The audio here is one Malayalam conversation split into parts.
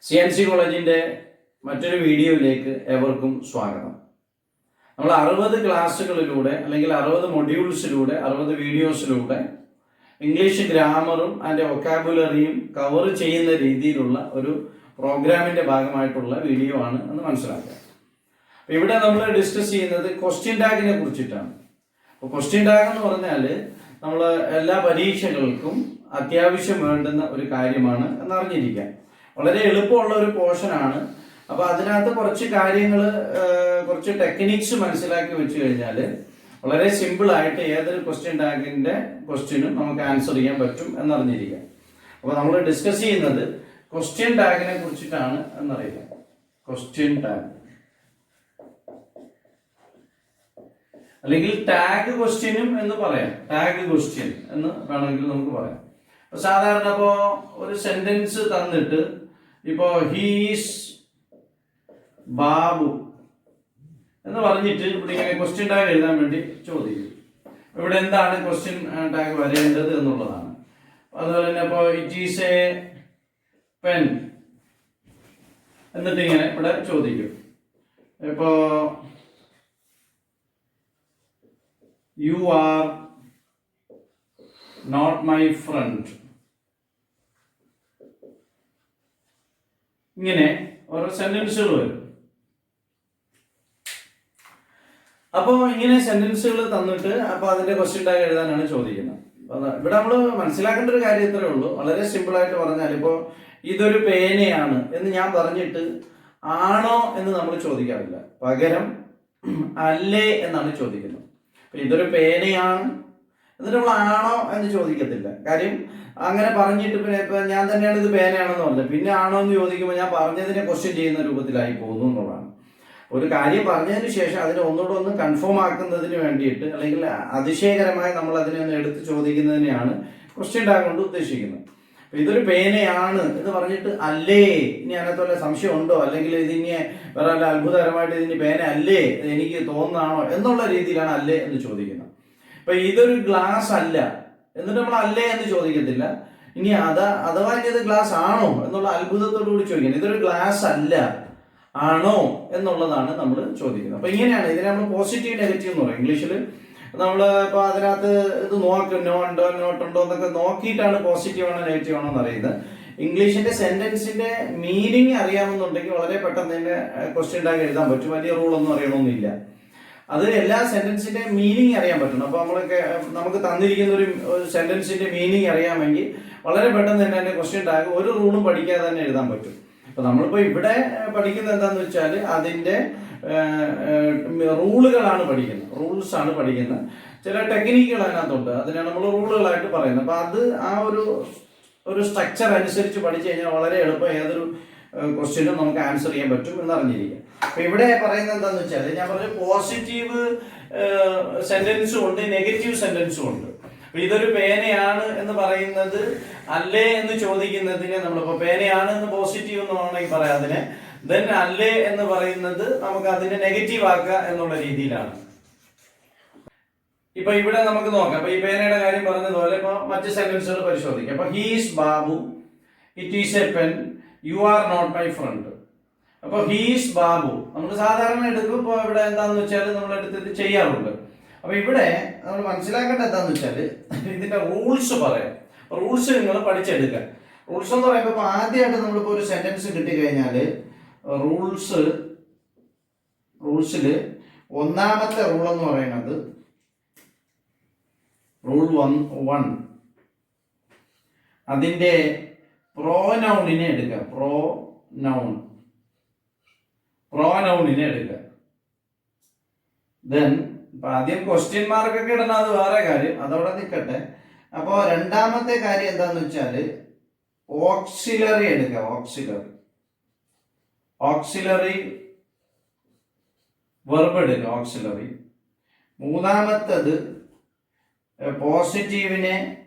CNC കോളേജിൻ്റെ മറ്റൊരു വീഡിയോയിലേക്ക് ഏവർക്കും സ്വാഗതം. നമ്മൾ 60 ക്ലാസ്സുകളിലൂടെ അല്ലെങ്കിൽ 60 മൊഡ്യൂൾസിലൂടെ 60 വീഡിയോസിലൂടെ ഇംഗ്ലീഷ് ഗ്രാമറും അതിൻ്റെ വൊക്കാബുലറിയും കവർ ചെയ്യുന്ന രീതിയിലുള്ള ഒരു പ്രോഗ്രാമിൻ്റെ ഭാഗമായിട്ടുള്ള വീഡിയോ ആണ് എന്ന് മനസ്സിലാക്കുക. അപ്പോൾ ഇവിടെ നമ്മൾ ഡിസ്കസ് ചെയ്യുന്നത് ക്വസ്റ്റ്യൻ ടാഗിനെ കുറിച്ചിട്ടാണ്. അപ്പോൾ ക്വസ്റ്റ്യൻ ടാഗ് എന്ന് പറഞ്ഞാൽ നമ്മൾ എല്ലാ പരീക്ഷകൾക്കും അത്യാവശ്യം വേണ്ടുന്ന ഒരു കാര്യമാണ് എന്നറിഞ്ഞിരിക്കുക. വളരെ എളുപ്പമുള്ള ഒരു പോർഷനാണ്. അപ്പോൾ അതിനകത്ത് കുറച്ച് കാര്യങ്ങൾ, കുറച്ച് ടെക്നിക്സ് മനസ്സിലാക്കി വെച്ച് കഴിഞ്ഞാൽ വളരെ സിമ്പിളായിട്ട് ഏതൊരു ക്വസ്റ്റ്യൻ ടാഗിൻ്റെ ക്വസ്റ്റ്യനും നമുക്ക് ആൻസർ ചെയ്യാൻ പറ്റും എന്നറിഞ്ഞിരിക്കുക. അപ്പോൾ നമ്മൾ ഡിസ്കസ് ചെയ്യുന്നത് ക്വസ്റ്റ്യൻ ടാഗിനെ കുറിച്ചിട്ടാണ് എന്നറിയില്ല. ക്വസ്റ്റ്യൻ ടാഗ് അല്ലെങ്കിൽ ടാഗ് ക്വസ്റ്റ്യനും എന്ന് പറയാം. ടാഗ് ക്വസ്റ്റ്യൻ എന്ന് വേണമെങ്കിൽ നമുക്ക് പറയാം. സാധാരണ ഇപ്പോൾ ഒരു സെന്റൻസ് തന്നിട്ട് ഇപ്പോൾ ഹീസ് ബാബു എന്ന് പറഞ്ഞിട്ട് ഇവിടെ ഇങ്ങനെ ക്വസ്റ്റ്യൻ ടാഗ് എഴുതാൻ വേണ്ടി ചോദിക്കും. ഇവിടെ എന്താണ് ക്വസ്റ്റ്യൻ ടാഗ് വരേണ്ടത് എന്നുള്ളതാണ്. അതുപോലെ തന്നെ ഇപ്പോൾ ഇറ്റ് ഈസ് എ പെൻ എന്നിട്ട് ഇങ്ങനെ ഇവിടെ ചോദിക്കും. ഇപ്പോൾ you are not my friend, ഇങ്ങനെ ഓരോ സെന്റൻസുകൾ വരും. അപ്പോൾ ഇങ്ങനെ സെന്റൻസുകൾ തന്നിട്ട് അപ്പോൾ അതിന്റെ ക്വസ്റ്റ്യൻ ടാഗ് എഴുതാനാണ് ചോദിക്കുന്നത്. ഇവിടെ നമ്മൾ മനസ്സിലാക്കേണ്ട ഒരു കാര്യം ഇത്രയേ ഉള്ളൂ. വളരെ സിമ്പിൾ ആയിട്ട് പറഞ്ഞാൽ ഇപ്പോൾ ഇതൊരു പേനയാണ് എന്ന് ഞാൻ പറഞ്ഞിട്ട് ആണോ എന്ന് നമ്മൾ ചോദിക്കാറില്ല. പകരം അല്ലേ എന്നാണ് ചോദിക്കുന്നത്. അപ്പൊ ഇതൊരു പേനയാണ് എന്നിട്ട് നമ്മൾ ആണോ എന്ന് ചോദിക്കത്തില്ല. കാര്യം അങ്ങനെ പറഞ്ഞിട്ട് പിന്നെ ഇപ്പൊ ഞാൻ തന്നെയാണ് ഇത് പേനയാണെന്ന് പറഞ്ഞത്, പിന്നെ ആണോ എന്ന് ചോദിക്കുമ്പോൾ ഞാൻ പറഞ്ഞതിനെ ക്വസ്റ്റ്യൻ ചെയ്യുന്ന രൂപത്തിലായി പോകുന്നു എന്നുള്ളതാണ്. ഒരു കാര്യം പറഞ്ഞതിന് ശേഷം അതിനെ ഒന്നുകൂടെ ഒന്ന് കൺഫേം ആക്കുന്നതിന് വേണ്ടിയിട്ട് അല്ലെങ്കിൽ അതിശയകരമായി നമ്മൾ അതിനെ ഒന്ന് എടുത്ത് ചോദിക്കുന്നതിനെയാണ് ക്വസ്റ്റ്യൻ ടാഗ് കൊണ്ട് ഉദ്ദേശിക്കുന്നത്. അപ്പൊ ഇതൊരു പേനയാണ് എന്ന് പറഞ്ഞിട്ട് അല്ലേ, ഇനി അതിനകത്ത് വല്ല സംശയം ഉണ്ടോ, അല്ലെങ്കിൽ ഇതിനെ വേറെ വല്ല അത്ഭുതകരമായിട്ട് ഇതിന് പേന അല്ലേ എനിക്ക് തോന്നുന്നതാണോ എന്നുള്ള രീതിയിലാണ് അല്ലേ എന്ന് ചോദിക്കുന്നത്. അപ്പൊ ഇതൊരു ഗ്ലാസ് അല്ല എന്നിട്ട് നമ്മൾ അല്ലേ എന്ന് ചോദിക്കത്തില്ല. ഇനി അഥവാ ഇത് ഗ്ലാസ് ആണോ എന്നുള്ള അത്ഭുതത്തോടു കൂടി ചോദിക്കുന്നത്. ഇതൊരു ഗ്ലാസ് അല്ല, ആണോ എന്നുള്ളതാണ് നമ്മൾ ചോദിക്കുന്നത്. അപ്പൊ ഇങ്ങനെയാണ് ഇതിനെ നമ്മൾ പോസിറ്റീവ് നെഗറ്റീവ് എന്ന് പറയും. ഇംഗ്ലീഷിൽ നമ്മൾ ഇപ്പോൾ അതിനകത്ത് ഇത് നോക്കും, നോ ഉണ്ടോ നോട്ട് ഉണ്ടോ എന്നൊക്കെ നോക്കിയിട്ടാണ് പോസിറ്റീവ് ആണോ നെഗറ്റീവ് ആണോ എന്ന് അറിയുന്നത്. ഇംഗ്ലീഷിന്റെ സെന്റൻസിന്റെ മീനിങ് അറിയാമെന്നുണ്ടെങ്കിൽ വളരെ പെട്ടെന്ന് തന്നെ ക്വസ്റ്റ്യൻ ടാഗ് എഴുതാൻ പറ്റും. വലിയ റൂളൊന്നും അറിയണമെന്നില്ല. അത് എല്ലാ സെന്റൻസിന്റെ മീനിങ് അറിയാൻ പറ്റണം. അപ്പൊ നമുക്ക് തന്നിരിക്കുന്ന ഒരു സെന്റൻസിന്റെ മീനിങ് അറിയാമെങ്കിൽ വളരെ പെട്ടെന്ന് തന്നെ അതിന്റെ ക്വസ്റ്റ്യൻ ടാഗ് ഒരു റൂളും പഠിക്കാതെ തന്നെ എഴുതാൻ പറ്റും. അപ്പൊ നമ്മളിപ്പോ ഇവിടെ പഠിക്കുന്നത് എന്താന്ന് വെച്ചാൽ അതിന്റെ റൂളുകളാണ് പഠിക്കുന്നത്, റൂൾസ് ആണ് പഠിക്കുന്നത്. ചില ടെക്നിക്കുകൾ അതിനകത്തുണ്ട്, അതിനാണ് നമ്മൾ റൂളുകളായിട്ട് പറയുന്നത്. അപ്പൊ അത് ആ ഒരു സ്ട്രക്ചർ അനുസരിച്ച് പഠിച്ചു കഴിഞ്ഞാൽ വളരെ എളുപ്പം ഏതൊരു ക്വസ്റ്റ്യനും നമുക്ക് ആൻസർ ചെയ്യാൻ പറ്റും എന്നറിഞ്ഞിരിക്കുക. അപ്പൊ ഇവിടെ പറയുന്നത് എന്താന്ന് വെച്ചാൽ ഞാൻ പറഞ്ഞ പോസിറ്റീവ് സെന്റൻസും ഉണ്ട്, നെഗറ്റീവ് സെന്റൻസും ഉണ്ട്. അപ്പൊ ഇതൊരു പേനയാണ് എന്ന് പറയുന്നത് അല്ലേ എന്ന് ചോദിക്കുന്നതിന് നമ്മളിപ്പോ പേനയാണ് എന്ന് പോസിറ്റീവ് എന്ന് വേണമെങ്കിൽ പറയാം അതിനെ. ദെൻ അല്ലേ എന്ന് പറയുന്നത് നമുക്ക് അതിനെ നെഗറ്റീവ് ആക്കുക എന്നുള്ള രീതിയിലാണ്. ഇപ്പൊ ഇവിടെ നമുക്ക് നോക്കാം. അപ്പൊ ഈ പേനയുടെ കാര്യം പറഞ്ഞതുപോലെ ഇപ്പൊ മറ്റ് സെന്റൻസുകൾ പരിശോധിക്കാം. അപ്പൊ he's Babu, it is a pen, you are not my friend. അപ്പൊ ഹീസ് ബാബു നമ്മൾ സാധാരണ എടുക്കും. ഇപ്പൊ ഇവിടെ എന്താന്ന് വെച്ചാൽ നമ്മൾ എടുത്തിട്ട് ചെയ്യാറുണ്ട്. അപ്പൊ ഇവിടെ നമ്മൾ മനസ്സിലാക്കേണ്ട എന്താന്ന് വെച്ചാൽ ഇതിന്റെ റൂൾസ് പറയാം. റൂൾസ് നിങ്ങൾ പഠിച്ചെടുക്കുക. റൂൾസ് എന്ന് പറയുമ്പോൾ ഇപ്പൊ ആദ്യമായിട്ട് നമ്മളിപ്പോ ഒരു സെന്റൻസ് കിട്ടിക്കഴിഞ്ഞാല് റൂൾസില് ഒന്നാമത്തെ റൂൾ എന്ന് പറയുന്നത് റൂൾ 1 അതിന്റെ പ്രോനൗണിനെ എടുക്കുക. പ്രോനൗണിനെ എടുക്കുക. ദെൻ ഇപ്പൊ ആദ്യം ക്വസ്റ്റ്യൻ മാർക്കൊക്കെ ഇടണം, അത് വേറെ കാര്യം, അതവിടെ നിൽക്കട്ടെ. അപ്പോ രണ്ടാമത്തെ കാര്യം എന്താന്ന് വെച്ചാല് ഓക്സിലറി എടുക്കുക. ഓക്സിലറി വെർബ് എടുക്കുക. ഓക്സിലറി. മൂന്നാമത്തത് പോസിറ്റീവിനെ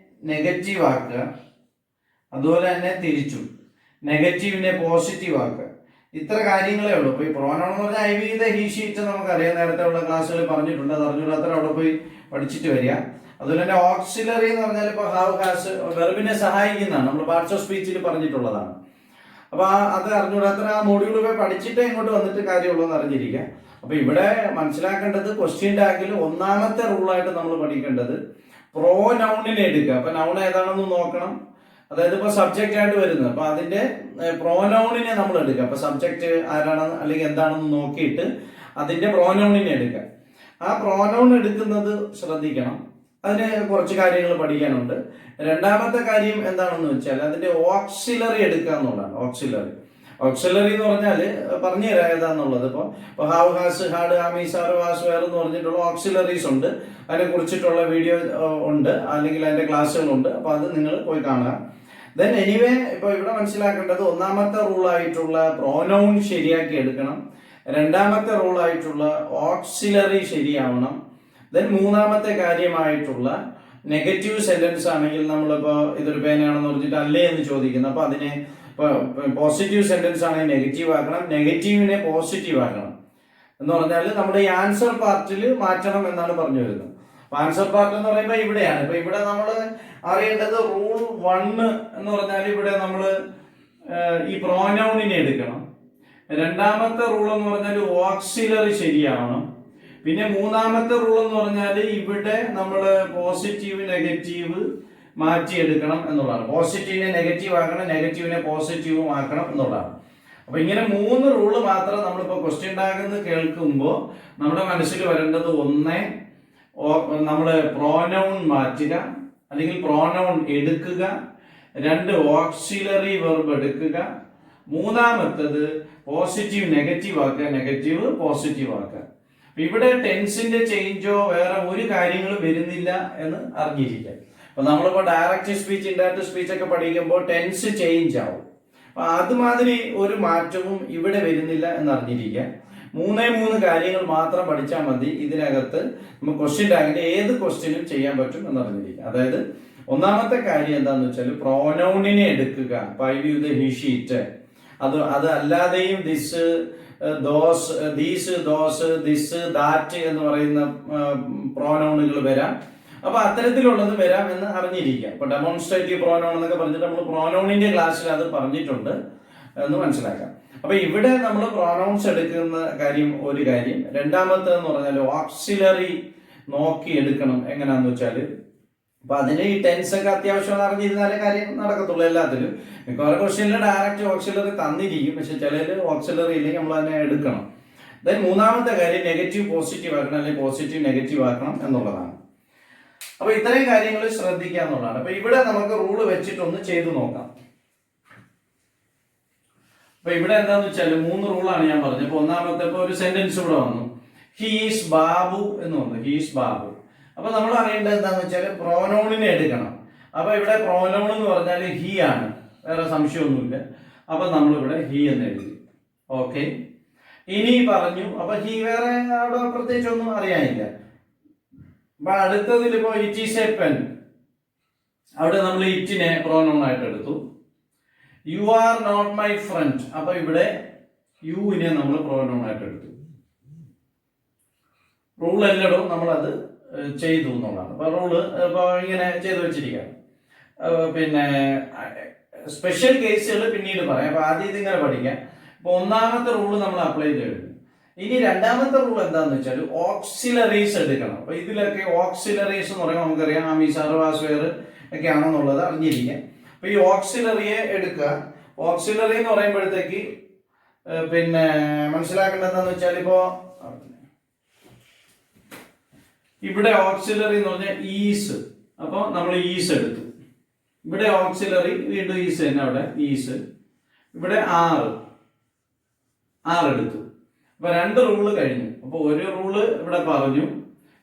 നെഗറ്റീവ് ആക്കുക. അതുപോലെ തന്നെ തിരിച്ചും നെഗറ്റീവിനെ പോസിറ്റീവ് ആക്കുക. ഇത്ര കാര്യങ്ങളേ ഉള്ളൂ. ഇപ്പൊ ഈ പ്രോനൗൺ എന്ന് പറഞ്ഞാൽ I we the he sheet നമുക്കറിയാം, നേരത്തെ ഉള്ള ക്ലാസ്സുകളിൽ പറഞ്ഞിട്ടുണ്ട്. അത് അറിഞ്ഞൂടാത്ത അവിടെ പോയി പഠിച്ചിട്ട് വരിക. അതുപോലെ തന്നെ ഓക്സിലറി എന്ന് പറഞ്ഞാൽ ഇപ്പൊ ഹാവ് ഹാസ് വെർബിനെ സഹായിക്കുന്നതാണ്. നമ്മൾ പാർട്സ് ഓഫ് സ്പീച്ചിൽ പറഞ്ഞിട്ടുള്ളതാണ്. അപ്പൊ അത് അറിഞ്ഞുകൂടാത്ത ആ മോഡ്യൂൾ പോയി പഠിച്ചിട്ട് ഇങ്ങോട്ട് വന്നിട്ട് കാര്യമുള്ളൂ എന്ന് അറിഞ്ഞിരിക്കുക. അപ്പൊ ഇവിടെ മനസ്സിലാക്കേണ്ടത് ക്വസ്റ്റ്യൻ ടാഗിൽ ഒന്നാമത്തെ റൂളായിട്ട് നമ്മൾ പഠിക്കേണ്ടത് പ്രോനൗണിനെ എടുക്കുക. അപ്പൊ നൗൺ ഏതാണെന്ന് നോക്കണം. അതായത് ഇപ്പൊ സബ്ജക്റ്റ് ആയിട്ട് വരുന്നത്, അപ്പൊ അതിന്റെ പ്രോനൗണിനെ നമ്മൾ എടുക്കുക. അപ്പൊ സബ്ജക്റ്റ് ആരാണെന്ന് അല്ലെങ്കിൽ എന്താണെന്ന് നോക്കിയിട്ട് അതിന്റെ പ്രോനൗണിനെ എടുക്കുക. ആ പ്രോനൗൺ എടുക്കുന്നത് ശ്രദ്ധിക്കണം. അതിന് കുറച്ച് കാര്യങ്ങൾ പഠിക്കാനുണ്ട്. രണ്ടാമത്തെ കാര്യം എന്താണെന്ന് വെച്ചാൽ അതിന്റെ ഓക്സിലറി എടുക്കുക എന്നുള്ളതാണ്. ഓക്സിലറി എന്ന് പറഞ്ഞാല് പറഞ്ഞു തരാം ഏതാന്നുള്ളത്. ഇപ്പൊ have, has, had, am is, are, was, were എന്ന് പറഞ്ഞിട്ടുള്ള ഓക്സിലറീസ് ഉണ്ട്. അതിനെ കുറിച്ചിട്ടുള്ള വീഡിയോ ഉണ്ട്, അല്ലെങ്കിൽ അതിന്റെ ക്ലാസ്സുകളുണ്ട്. അപ്പൊ അത് നിങ്ങൾ പോയി കാണുക. ദെൻ എനിവേ ഇപ്പൊ ഇവിടെ മനസ്സിലാക്കേണ്ടത് ഒന്നാമത്തെ റൂളായിട്ടുള്ള പ്രോനൗൺ ശരിയാക്കി എടുക്കണം. രണ്ടാമത്തെ റൂളായിട്ടുള്ള ഓക്സിലറി ശരിയാവണം. ദെൻ മൂന്നാമത്തെ കാര്യമായിട്ടുള്ള നെഗറ്റീവ് സെന്റൻസ് ആണെങ്കിൽ നമ്മളിപ്പോ ഇതൊരു പേനയാണെന്ന് പറഞ്ഞിട്ട് അല്ലേ എന്ന് ചോദിക്കുന്നു. അപ്പൊ അതിനെ പോസിറ്റീവ് സെന്റൻസ് ആണെങ്കിൽ നെഗറ്റീവ് ആക്കണം, നെഗറ്റീവിനെ പോസിറ്റീവ് ആക്കണം. എന്ന് പറഞ്ഞാൽ നമ്മുടെ ഈ ആൻസർ പാർട്ടിൽ മാറ്റണം എന്നാണ് പറഞ്ഞു വരുന്നത്. അപ്പൊ ആൻസർ പാർട്ട് എന്ന് പറയുമ്പോൾ ഇവിടെയാണ്. ഇപ്പൊ ഇവിടെ നമ്മൾ അറിയേണ്ടത് റൂൾ 1 എന്ന് പറഞ്ഞാൽ ഇവിടെ നമ്മൾ ഈ പ്രോനൗണിനെ എടുക്കണം. രണ്ടാമത്തെ റൂൾ എന്ന് പറഞ്ഞാൽ ഓക്സിലറി ശരിയാവണം. പിന്നെ മൂന്നാമത്തെ റൂൾ എന്ന് പറഞ്ഞാൽ ഇവിടെ നമ്മൾ പോസിറ്റീവ് നെഗറ്റീവ് മാറ്റിയെടുക്കണം എന്നുള്ളതാണ്. പോസിറ്റീവിനെ നെഗറ്റീവ് ആക്കണം, നെഗറ്റീവിനെ പോസിറ്റീവും ആക്കണം എന്നുള്ളതാണ്. അപ്പൊ ഇങ്ങനെ 3 റൂള് മാത്രം നമ്മളിപ്പോ ക്വസ്റ്റ്യൻ ടാഗ് കേൾക്കുമ്പോൾ നമ്മുടെ മനസ്സിൽ വരേണ്ടത്: ഒന്ന്, നമ്മള് പ്രോനൗൺ മാറ്റുക അല്ലെങ്കിൽ പ്രോനൗൺ എടുക്കുക. 2, ഓക്സിലറി വെർബ് എടുക്കുക. മൂന്നാമത്തത് പോസിറ്റീവ് നെഗറ്റീവ് ആക്കുക, നെഗറ്റീവ് പോസിറ്റീവ് ആക്കുക. ഇവിടെ ടെൻസിന്റെ ചേഞ്ചോ വേറെ ഒരു കാര്യങ്ങളും വരുന്നില്ല എന്ന് അറിഞ്ഞിരിക്കുക. അപ്പൊ നമ്മളിപ്പോ ഡയറക്റ്റ് സ്പീച്ച്, ഇൻഡയറക്റ്റ് സ്പീച്ച് ഒക്കെ പഠിക്കുമ്പോൾ ടെൻസ് ചേഞ്ച് ആവും. അപ്പൊ അതുമാതിരി ഒരു മാറ്റവും ഇവിടെ വരുന്നില്ല എന്ന് അറിഞ്ഞിരിക്കുക. 3 കാര്യങ്ങൾ മാത്രം പഠിച്ചാൽ മതി. ഇതിനകത്ത് നമുക്ക് ക്വസ്റ്റ്യൻ ടാഗിന്റെ ഏത് ക്വസ്റ്റ്യനും ചെയ്യാൻ പറ്റും എന്ന് അറിഞ്ഞിരിക്കുക. അതായത് ഒന്നാമത്തെ കാര്യം എന്താന്ന് വെച്ചാൽ പ്രോനൗണിനെ എടുക്കുക. ഹി, ഷീറ്റ്, അത് അല്ലാതെയും this, those, these, those, this, that എന്ന് പറയുന്ന പ്രോനൗണുകൾ വരാം. അപ്പൊ അത്തരത്തിലുള്ളത് വരാം എന്ന് അറിഞ്ഞിരിക്കുക. ഇപ്പൊ ഡെമോൺസ്ട്രേറ്റീവ് പ്രോനൗൺ എന്നൊക്കെ പറഞ്ഞിട്ട് നമ്മൾ പ്രോനൗണിന്റെ ക്ലാസ്സിൽ അത് പറഞ്ഞിട്ടുണ്ട് എന്ന് മനസ്സിലാക്കാം. അപ്പൊ ഇവിടെ നമ്മൾ പ്രോനൗൺസ് എടുക്കുന്ന കാര്യം ഒരു കാര്യം. രണ്ടാമത്തേന്ന് പറഞ്ഞാൽ ഓക്സിലറി നോക്കി എടുക്കണം. എങ്ങനെയാന്ന് വെച്ചാല് അപ്പൊ അതിന് ഈ ടെൻസ് ഒക്കെ അത്യാവശ്യം അറിഞ്ഞിരുന്നാലേ കാര്യം നടക്കത്തുള്ളൂ. എല്ലാത്തിലും മിക്കവാറും ക്വസ്റ്റ്യനിൽ ഡയറക്റ്റ് ഓക്സിലറി തന്നിരിക്കും, പക്ഷെ ചിലര് ഓക്സിലറി ഇല്ലെങ്കിൽ നമ്മൾ അതിനെ എടുക്കണം. ദെൻ മൂന്നാമത്തെ കാര്യം നെഗറ്റീവ് പോസിറ്റീവ് ആക്കണം, അല്ലെങ്കിൽ പോസിറ്റീവ് നെഗറ്റീവ് ആക്കണം എന്നുള്ളതാണ്. അപ്പൊ ഇത്രയും കാര്യങ്ങൾ ശ്രദ്ധിക്കുക എന്നുള്ളതാണ്. അപ്പൊ ഇവിടെ നമുക്ക് റൂള് വെച്ചിട്ടൊന്ന് ചെയ്തു നോക്കാം. അപ്പൊ ഇവിടെ എന്താന്ന് വെച്ചാൽ 3 റൂളാണ് ഞാൻ പറഞ്ഞത്. ഇപ്പൊ ഒന്നാമത്തെ ഇപ്പൊ ഒരു സെന്റൻസ് ഇവിടെ വന്നു, ഹീസ് ബാബു എന്ന് വന്നു, ഹീസ് ബാബു. അപ്പൊ നമ്മൾ അറിയേണ്ടത് എന്താന്ന് വെച്ചാൽ പ്രോനൗണിനെ എടുക്കണം. അപ്പൊ ഇവിടെ പ്രോനൗൺ എന്ന് പറഞ്ഞാൽ ഹി ആണ്, വേറെ സംശയമൊന്നുമില്ല. അപ്പൊ നമ്മളിവിടെ ഹി എന്ന് എഴുതി. ഓക്കെ, ഇനി പറഞ്ഞു. അപ്പൊ ഹി വേറെ അവിടെ പ്രത്യേകിച്ച് ഒന്നും അറിയാനില്ല. അപ്പൊ അടുത്തതിൽ ഇപ്പോ ഇറ്റ് ഈസ് എ പെൻ, അവിടെ നമ്മൾ ഇറ്റിനെ പ്രോനൗൺ ആയിട്ട് എടുത്തു. You are not my friend, അപ്പൊ ഇവിടെ യുവിനെ നമ്മൾ പ്രോനൗൺ ആയിട്ട് എടുത്തു. റൂൾ എല്ലായിടവും നമ്മളത് ചെയ്തു എന്നുള്ളതാണ്. അപ്പൊ റൂള് ഇപ്പൊ ഇങ്ങനെ ചെയ്തു വെച്ചിരിക്കുകയാണ്. പിന്നെ സ്പെഷ്യൽ കേസുകൾ പിന്നീട് പറയാം. അപ്പൊ ആദ്യം ഇതിങ്ങനെ പഠിക്കാം. ഇപ്പൊ ഒന്നാമത്തെ റൂള് നമ്മൾ അപ്ലൈ ചെയ്തു. ഇനി രണ്ടാമത്തെ റൂൾ എന്താന്ന് വെച്ചാൽ ഓക്സിലറീസ് എടുക്കണം. അപ്പൊ ഇതിലൊക്കെ ഓക്സിലറീസ് എന്ന് പറയുമ്പോൾ നമുക്കറിയാം ആമീസ്, ആർ, വാസ്, വേർ ഒക്കെ ആണെന്നുള്ളത് അറിഞ്ഞിരിക്കാം. അപ്പൊ ഈ ഓക്സിലറിയെ എടുക്കുക. ഓക്സിലറി എന്ന് പറയുമ്പോഴത്തേക്ക് പിന്നെ മനസ്സിലാക്കേണ്ടത് എന്താന്ന് വെച്ചാൽ ഇപ്പോ ഇവിടെ ഓക്സിലറി എന്ന് പറഞ്ഞാൽ ഈസ്. അപ്പൊ നമ്മൾ ഈസ് എടുത്തു. ഇവിടെ ഓക്സിലറി വീണ്ടും ഈസ് തന്നെ, അവിടെ ഈസ്. ഇവിടെ ആർ എടുത്തു. അപ്പൊ 2 റൂള് കഴിഞ്ഞു. അപ്പൊ ഒരു റൂള് ഇവിടെ പറഞ്ഞു,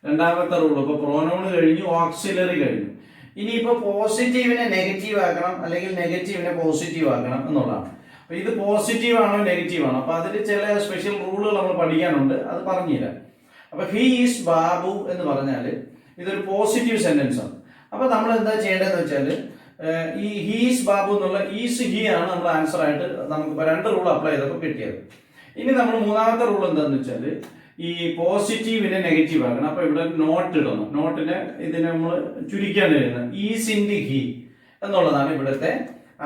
രണ്ടാമത്തെ റൂള് ഇപ്പൊ പ്രോനൗൺ കഴിഞ്ഞു, ഓക്സിലറി കഴിഞ്ഞു. ഇനിയിപ്പോ പോസിറ്റീവിനെ നെഗറ്റീവ് ആക്കണം, അല്ലെങ്കിൽ നെഗറ്റീവിനെ പോസിറ്റീവ് ആക്കണം എന്നുള്ളതാണ്. അപ്പൊ ഇത് പോസിറ്റീവ് ആണോ നെഗറ്റീവ് ആണോ, അപ്പൊ അതിൽ ചില സ്പെഷ്യൽ റൂളുകൾ നമ്മൾ പഠിക്കാനുണ്ട്, അത് പറഞ്ഞുതരാം. അപ്പൊ ഹി ഈസ് ബാബു എന്ന് പറഞ്ഞാല് ഇതൊരു പോസിറ്റീവ് സെന്റൻസ് ആണ്. അപ്പൊ നമ്മൾ എന്താ ചെയ്യേണ്ടതെന്ന് വെച്ചാല് ഈ ഹീസ് ബാബു എന്നുള്ള ഈസ് ഹി ആണ് നമ്മുടെ ആൻസർ ആയിട്ട് നമുക്ക് 2 റൂൾ അപ്ലൈ ചെയ്തപ്പോൾ കിട്ടിയത്. ഇനി നമ്മൾ മൂന്നാമത്തെ റൂൾ എന്താന്ന് വെച്ചാല് ഈ പോസിറ്റീവിനെ നെഗറ്റീവ് ആക്കണം. അപ്പൊ ഇവിടെ നോട്ട് ഇടണം. നോട്ടിനെ ഇതിനെ നമ്മൾ ചുരുക്കാൻ എഴുതുന്നത് ഈസ് ഇൻ ദി ഹി എന്നുള്ളതാണ് ഇവിടുത്തെ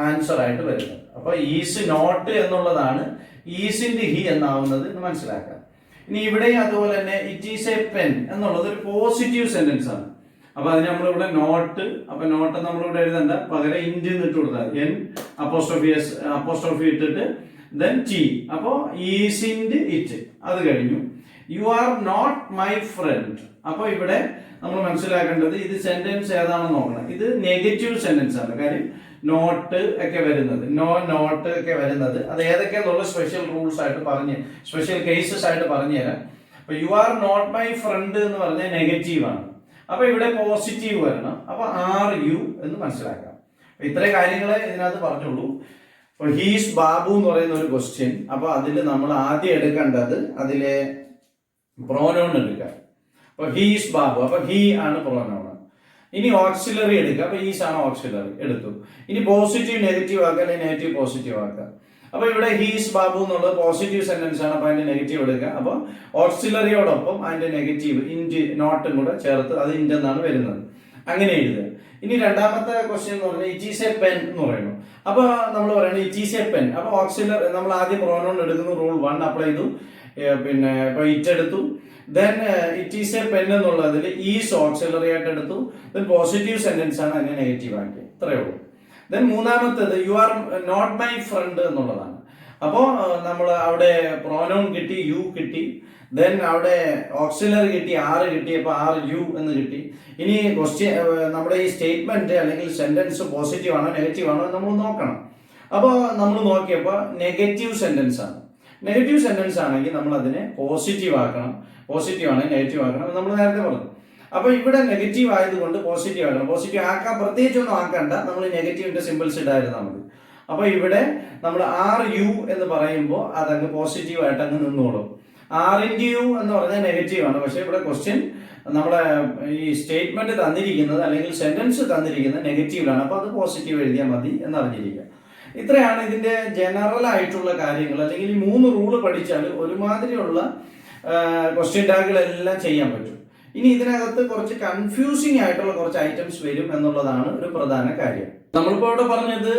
ആൻസർ ആയിട്ട് വരുന്നത്. അപ്പൊ ഈസ് നോട്ട് എന്നുള്ളതാണ് ഈസിന്റെ ഹി എന്നാവുന്നത് എന്ന് മനസ്സിലാക്കാം. ഇനി ഇവിടെയും അതുപോലെ തന്നെ ഇറ്റ് ഈസ് എ പെൻ എന്നുള്ളത് ഒരു പോസിറ്റീവ് സെന്റൻസ് ആണ്. അപ്പൊ അതിന് നമ്മളിവിടെ നോട്ട്, അപ്പൊ നോട്ട് നമ്മളിവിടെ എഴുതണ്ട, പകരം ഇൻഡ് ഇട്ട് കൊടുത്താൽ എൻ അപ്പോസ്ട്രോഫി ഇട്ടിട്ട് ദെൻ ടി. അപ്പോ ഈസിന്റെ ഇറ്റ്, അത് കഴിഞ്ഞു. You are not my friend. അപ്പൊ ഇവിടെ നമ്മൾ മനസ്സിലാക്കേണ്ടത് ഇത് സെന്റൻസ് ഏതാണെന്ന് നോക്കണം. ഇത് നെഗറ്റീവ് സെന്റൻസ് ആണ്. കാര്യം നോട്ട് ഒക്കെ വരുന്നത്, നോട്ട് ഒക്കെ വരുന്നത് അത് ഏതൊക്കെയാന്നുള്ള സ്പെഷ്യൽ റൂൾസ് ആയിട്ട് സ്പെഷ്യൽ കേസസ് ആയിട്ട് പറഞ്ഞു തരാം. അപ്പൊ you are not my friend എന്ന് പറഞ്ഞാൽ നെഗറ്റീവ് ആണ്. അപ്പൊ ഇവിടെ പോസിറ്റീവ് വരണം. അപ്പൊ ആർ യു എന്ന് മനസ്സിലാക്കാം. ഇത്രയും കാര്യങ്ങളെ ഇതിനകത്ത് പറഞ്ഞുള്ളൂ. അപ്പൊ ഹീസ് ബാബു എന്ന് പറയുന്ന ഒരു ക്വസ്റ്റ്യൻ. അപ്പൊ അതിൽ നമ്മൾ ആദ്യം എടുക്കേണ്ടത് അതിലെ പ്രോനൗൺ എടുക്കുക. അപ്പൊ ഹീസ് ബാബു, അപ്പൊ ഹീ ആണ് പ്രോനൗൺ. ഇനി ഓക്സിലറി എടുക്കുക. അപ്പൊ ഈസ് ആണ് ഓക്സിലറി എടുത്തു. ഇനി പോസിറ്റീവ് നെഗറ്റീവ് ആക്കുക, അല്ലെങ്കിൽ നെഗറ്റീവ് പോസിറ്റീവ് ആക്കുക. അപ്പൊ ഇവിടെ ഹീസ് ബാബു എന്നുള്ളത് പോസിറ്റീവ് സെന്റൻസ് ആണ്. അപ്പൊ അതിന്റെ നെഗറ്റീവ് എടുക്കുക. അപ്പൊ ഓക്സിലറിയോടൊപ്പം അതിന്റെ നെഗറ്റീവ് ഇൻഡ് നോട്ടും കൂടെ ചേർത്ത് അത് ഇൻഡ് എന്നാണ് വരുന്നത്. അങ്ങനെ എഴുതുക. ഇനി രണ്ടാമത്തെ ക്വസ്റ്റ്യൻ എന്ന് പറഞ്ഞാൽ ഇറ്റ് ഈസ് എ പെൻ എന്ന് പറയുന്നു. അപ്പൊ നമ്മൾ പറയുന്നത് ഇറ്റ് ഈസ് എ പെൻ. അപ്പൊ ഓക്സിലറി നമ്മൾ ആദ്യം പ്രോനൗൺ എടുക്കുന്നു, റൂൾ 1 അപ്ലൈ ചെയ്തു. പിന്നെ ഇപ്പൊ ഇറ്റ് എടുത്തു. Then it is a pen എന്നുള്ളതിൽ ഈസ് ഓക്സിലറി ആയിട്ട് എടുത്തു. ദെൻ പോസിറ്റീവ് സെന്റൻസ് ആണ്, അതിനെ നെഗറ്റീവ് ആക്കി. ഇത്രയേ ഉള്ളൂ. ദെൻ മൂന്നാമത്തേത് you are not my friend എന്നുള്ളതാണ്. അപ്പോൾ നമ്മൾ അവിടെ പ്രോനൗൺ കിട്ടി, യു കിട്ടി. ദെൻ അവിടെ ഓക്സിലറി കിട്ടി, ആർ കിട്ടി. അപ്പൊ ആർ യു എന്ന് കിട്ടി. ഇനി ക്വസ്റ്റ്യൻ നമ്മുടെ ഈ സ്റ്റേറ്റ്മെന്റ് അല്ലെങ്കിൽ സെന്റൻസ് പോസിറ്റീവ് ആണോ നെഗറ്റീവ് ആണോ നമ്മൾ നോക്കണം. അപ്പോൾ നമ്മൾ നോക്കിയപ്പോൾ നെഗറ്റീവ് സെന്റൻസ് ആണ്. നെഗറ്റീവ് സെന്റൻസ് ആണെങ്കിൽ നമ്മൾ അതിനെ പോസിറ്റീവ് ആക്കണം. പോസിറ്റീവ് ആണെങ്കിൽ നെഗറ്റീവ് ആക്കണം, നമ്മൾ നേരത്തെ പറഞ്ഞു. അപ്പൊ ഇവിടെ നെഗറ്റീവ് ആയതുകൊണ്ട് പോസിറ്റീവ് ആക്കണം. പോസിറ്റീവ് ആക്കാൻ പ്രത്യേകിച്ചൊന്നും ആക്കണ്ട, നമ്മൾ നെഗറ്റീവിന്റെ സിമ്പിൾസ് ഇടായിരുന്നാൽ മതി. അപ്പൊ ഇവിടെ നമ്മൾ ആർ യു എന്ന് പറയുമ്പോൾ അതങ്ങ് പോസിറ്റീവ് ആയിട്ട് അങ്ങ് നിന്നോളും. ആർ ഇൻറ്റു യു എന്ന് പറഞ്ഞാൽ നെഗറ്റീവ് ആണ്. പക്ഷെ ഇവിടെ ക്വസ്റ്റ്യൻ നമ്മളെ ഈ സ്റ്റേറ്റ്മെന്റ് തന്നിരിക്കുന്നത് അല്ലെങ്കിൽ സെന്റൻസ് തന്നിരിക്കുന്നത് നെഗറ്റീവിലാണ്. അപ്പൊ അത് പോസിറ്റീവ് എഴുതിയാൽ മതി എന്ന് അറിഞ്ഞിരിക്കുക. ഇത്രയാണ് ഇതിന്റെ ജനറൽ ആയിട്ടുള്ള കാര്യങ്ങൾ. അല്ലെങ്കിൽ ഈ 3 റൂള് പഠിച്ചാൽ ഒരുമാതിരിയുള്ള ക്വസ്റ്റ്യൻ ടാഗുകളെല്ലാം ചെയ്യാൻ പറ്റും. ഇനി ഇതിനകത്ത് കുറച്ച് കൺഫ്യൂസിങ് ആയിട്ടുള്ള കുറച്ച് ഐറ്റംസ് വരും എന്നുള്ളതാണ് ഒരു പ്രധാന കാര്യം. നമ്മളിപ്പോ ഇവിടെ പറഞ്ഞത്